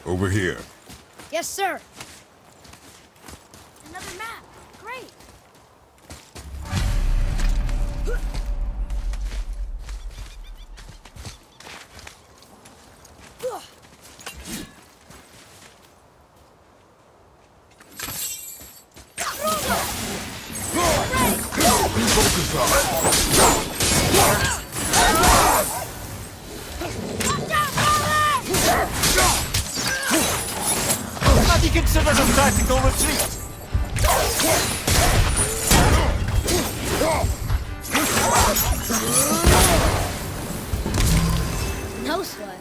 over here. Yes, sir. Another map. Great. Have you considered a tactical retreat? No sweat.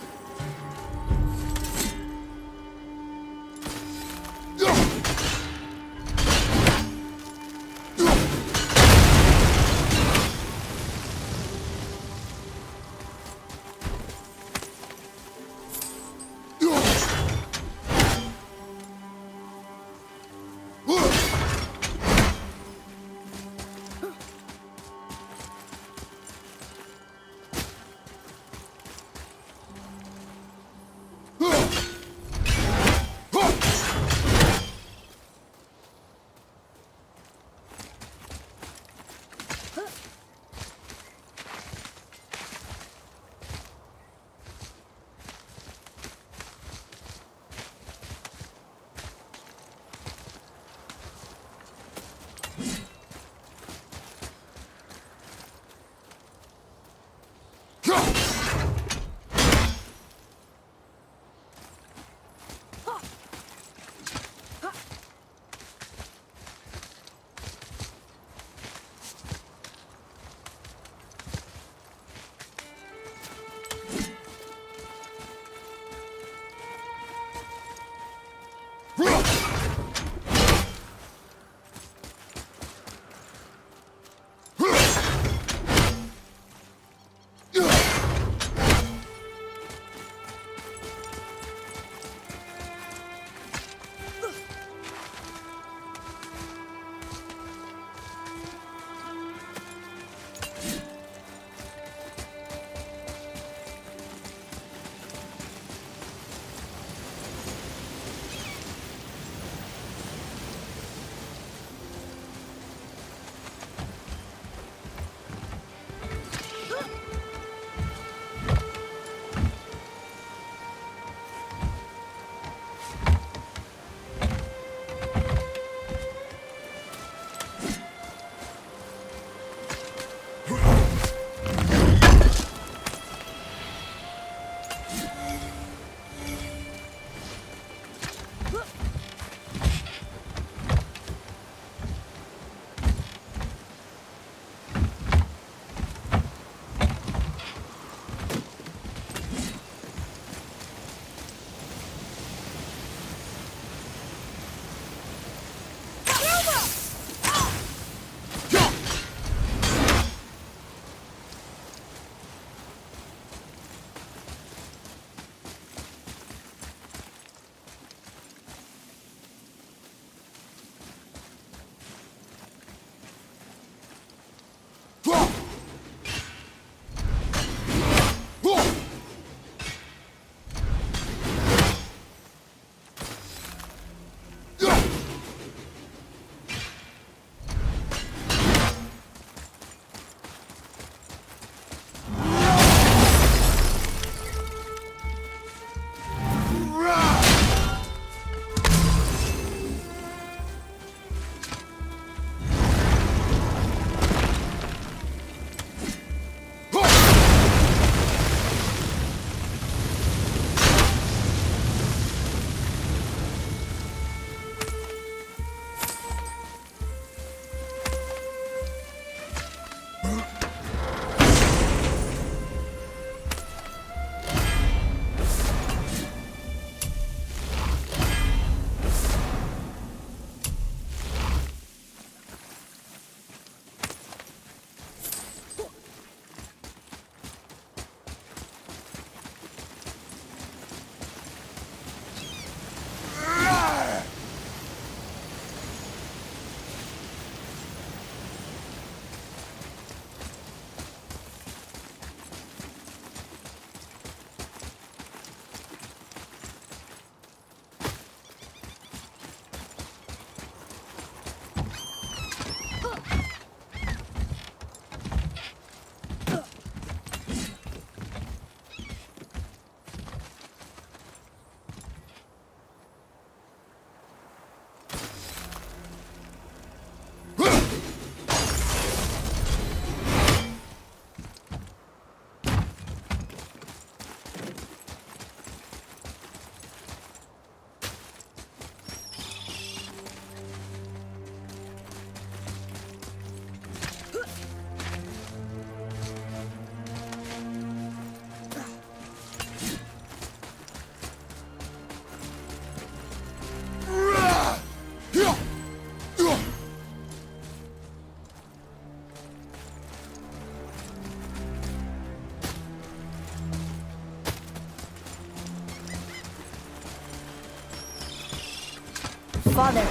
Father,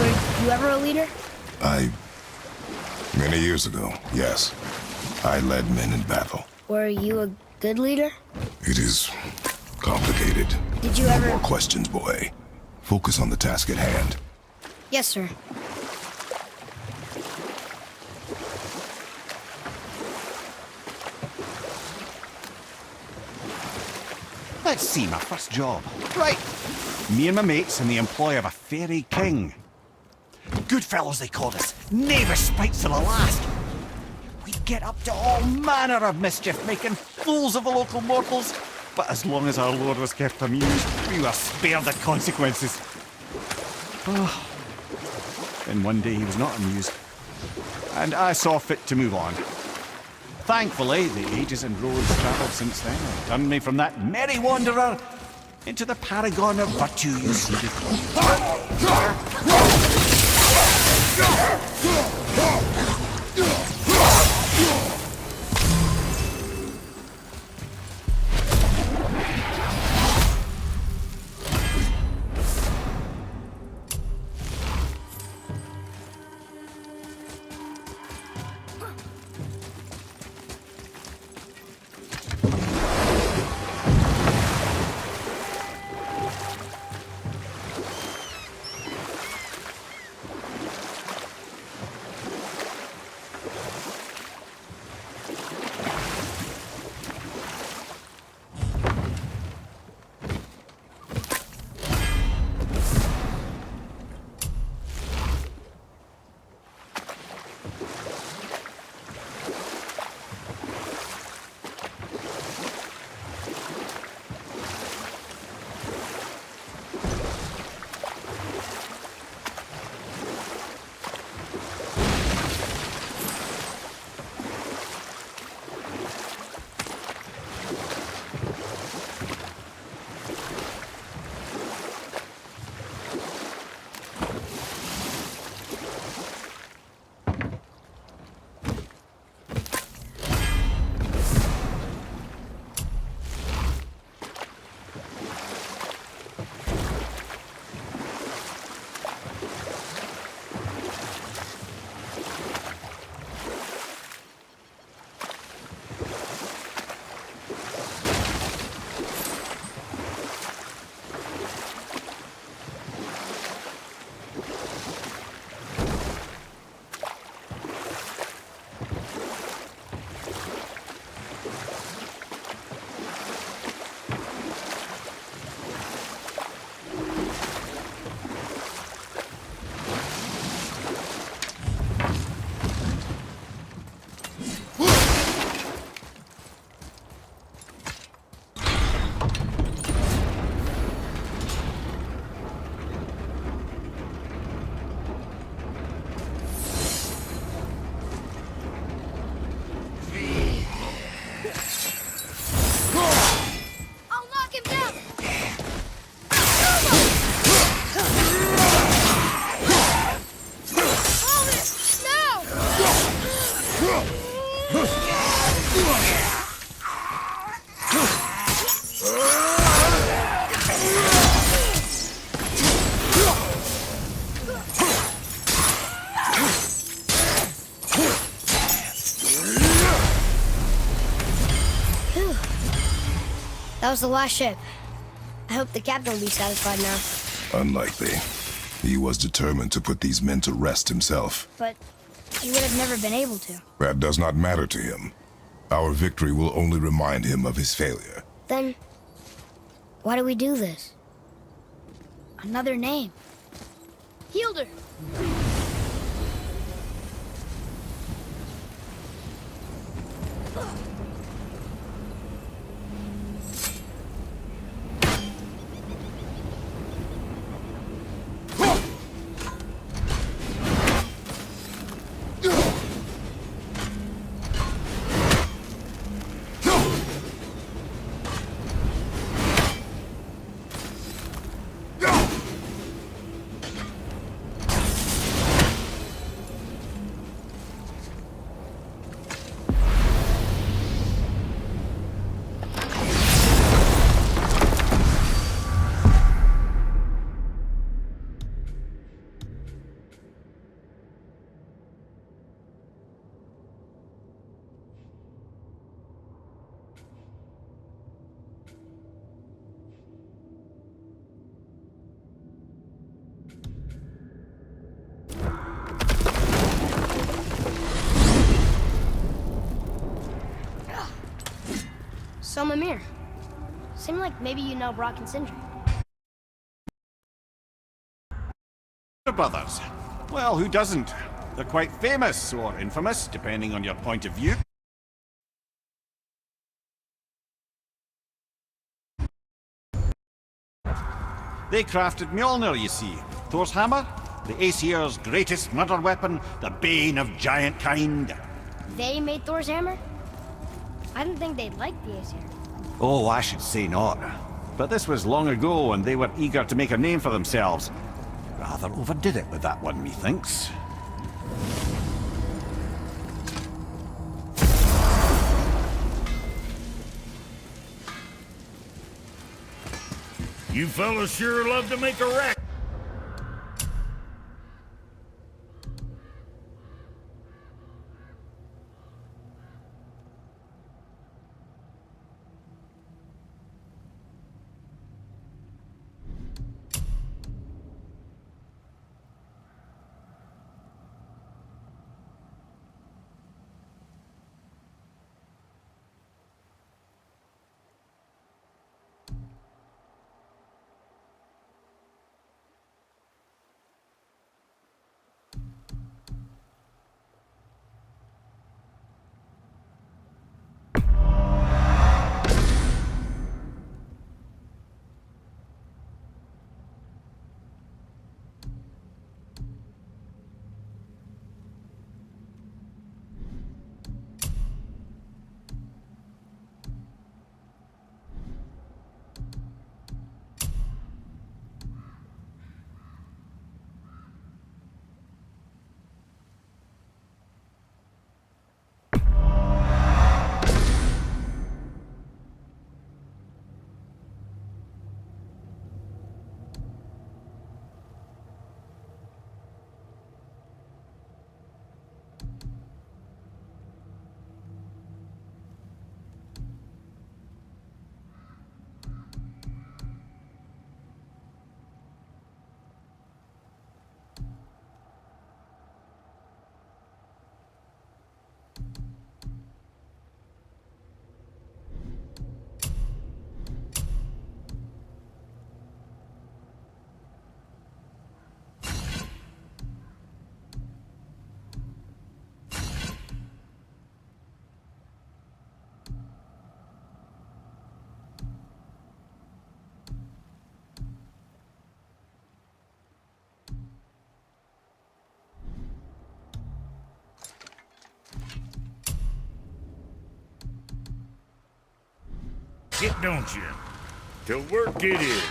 were you ever a leader? Many years ago, yes. I led men in battle. Were you a good leader? It is complicated. Did you ever... More questions, boy. Focus on the task at hand. Yes, sir. Let's see, my first job. Right. Me and my mates in the employ of a fairy king. Good fellows, they called us. Never spites to the last. We'd get up to all manner of mischief, making fools of the local mortals. But as long as our lord was kept amused, we were spared the consequences. Oh. Then one day he was not amused, and I saw fit to move on. Thankfully, the ages and roads travelled since then have turned me from that merry wanderer into the paragon of virtue you see before you. That was the last ship. I hope the captain will be satisfied now. Unlikely. He was determined to put these men to rest himself. But he would have never been able to. That does not matter to him. Our victory will only remind him of his failure. Then, why do we do this? Another name. Hildur. So, Mimir, seemed like maybe you know Brock and Sindri. Brothers. Well, who doesn't? They're quite famous, or infamous, depending on your point of view. They crafted Mjolnir, you see. Thor's hammer, the Aesir's greatest murder weapon, the bane of giant kind. They made Thor's hammer? I didn't think they'd like the Aesir. Oh, I should say not. But this was long ago, and they were eager to make a name for themselves. Rather overdid it with that one, methinks. You fellas sure love to make a racket. It don't you? To work it is.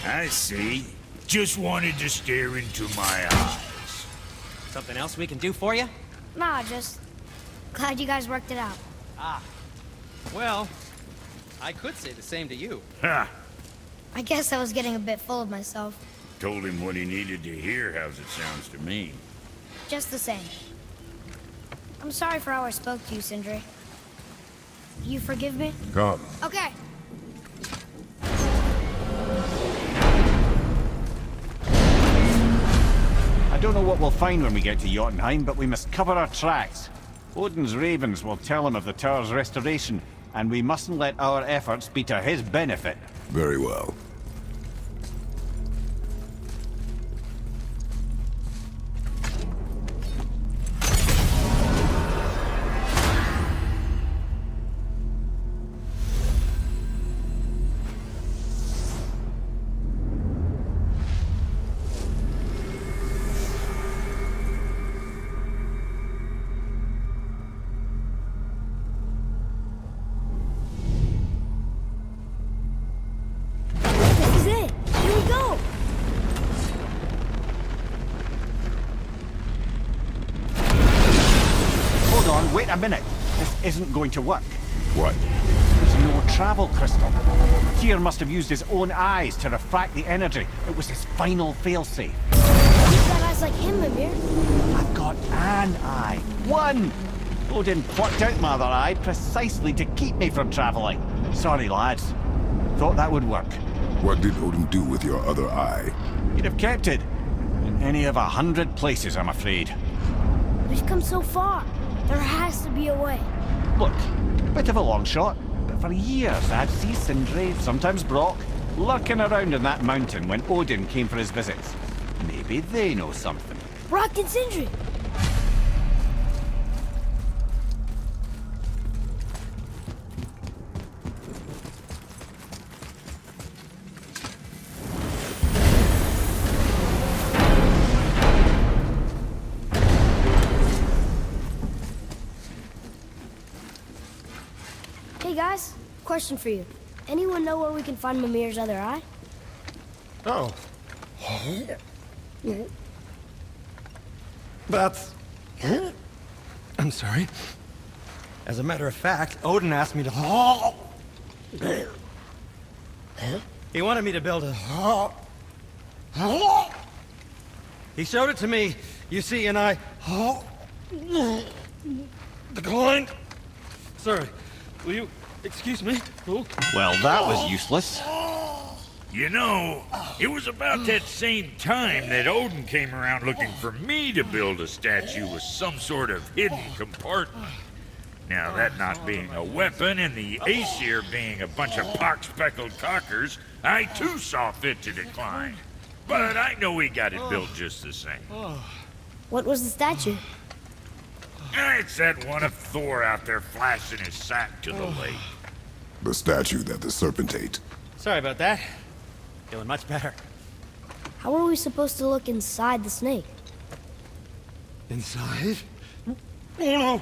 I see. Just wanted to stare into my eyes. Something else we can do for you? Nah, just glad you guys worked it out. Ah. Well, I could say the same to you. Ha! I guess I was getting a bit full of myself. Told him what he needed to hear, how's it sounds to me. Just the same. I'm sorry for how I spoke to you, Sindri. You forgive me? Come. Okay. I don't know what we'll find when we get to Jotunheim, but we must cover our tracks. Odin's ravens will tell him of the tower's restoration, and we mustn't let our efforts be to his benefit. Very well. minute. This isn't going to work. What? There's no travel crystal. Tyr must have used his own eyes to refract the energy. It was his final failsafe. You've got eyes like him, Mimir. I've got an eye. One! Odin plucked out my other eye precisely to keep me from travelling. Sorry, lads. Thought that would work. What did Odin do with your other eye? He'd have kept it. In any of 100 places, I'm afraid. We've come so far. There has to be a way. Look, bit of a long shot, but for years I'd see Sindri, sometimes Brock, lurking around in that mountain when Odin came for his visits. Maybe they know something. Brock and Sindri. Hey guys, question for you. Anyone know where we can find Mimir's other eye? Oh. That's... I'm sorry. As a matter of fact, Odin asked me to... He wanted me to build a... He showed it to me, you see, and I... declined. Sorry. Will you excuse me? Oh. Well, that was useless. You know, it was about that same time that Odin came around looking for me to build a statue with some sort of hidden compartment. Now, that not being a weapon and the Aesir being a bunch of pock-speckled cockers, I too saw fit to decline. But I know he got it built just the same. What was the statue? It's that one of Thor out there flashing his sack to the lake. The statue that the serpent ate. Sorry about that. Feeling much better. How are we supposed to look inside the snake? Inside? Oh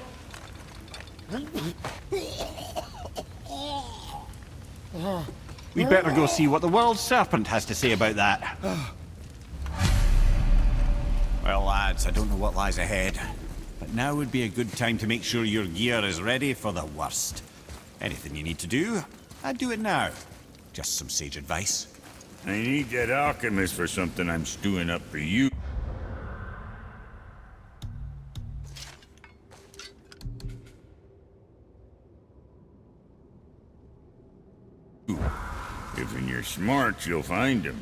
no! We'd better go see what the world serpent has to say about that. Well, lads, I don't know what lies ahead, but now would be a good time to make sure your gear is ready for the worst. Anything you need to do, I'd do it now. Just some sage advice. I need that alchemist for something I'm stewing up for you. If when you're smart, you'll find him.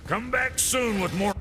Come back soon with more...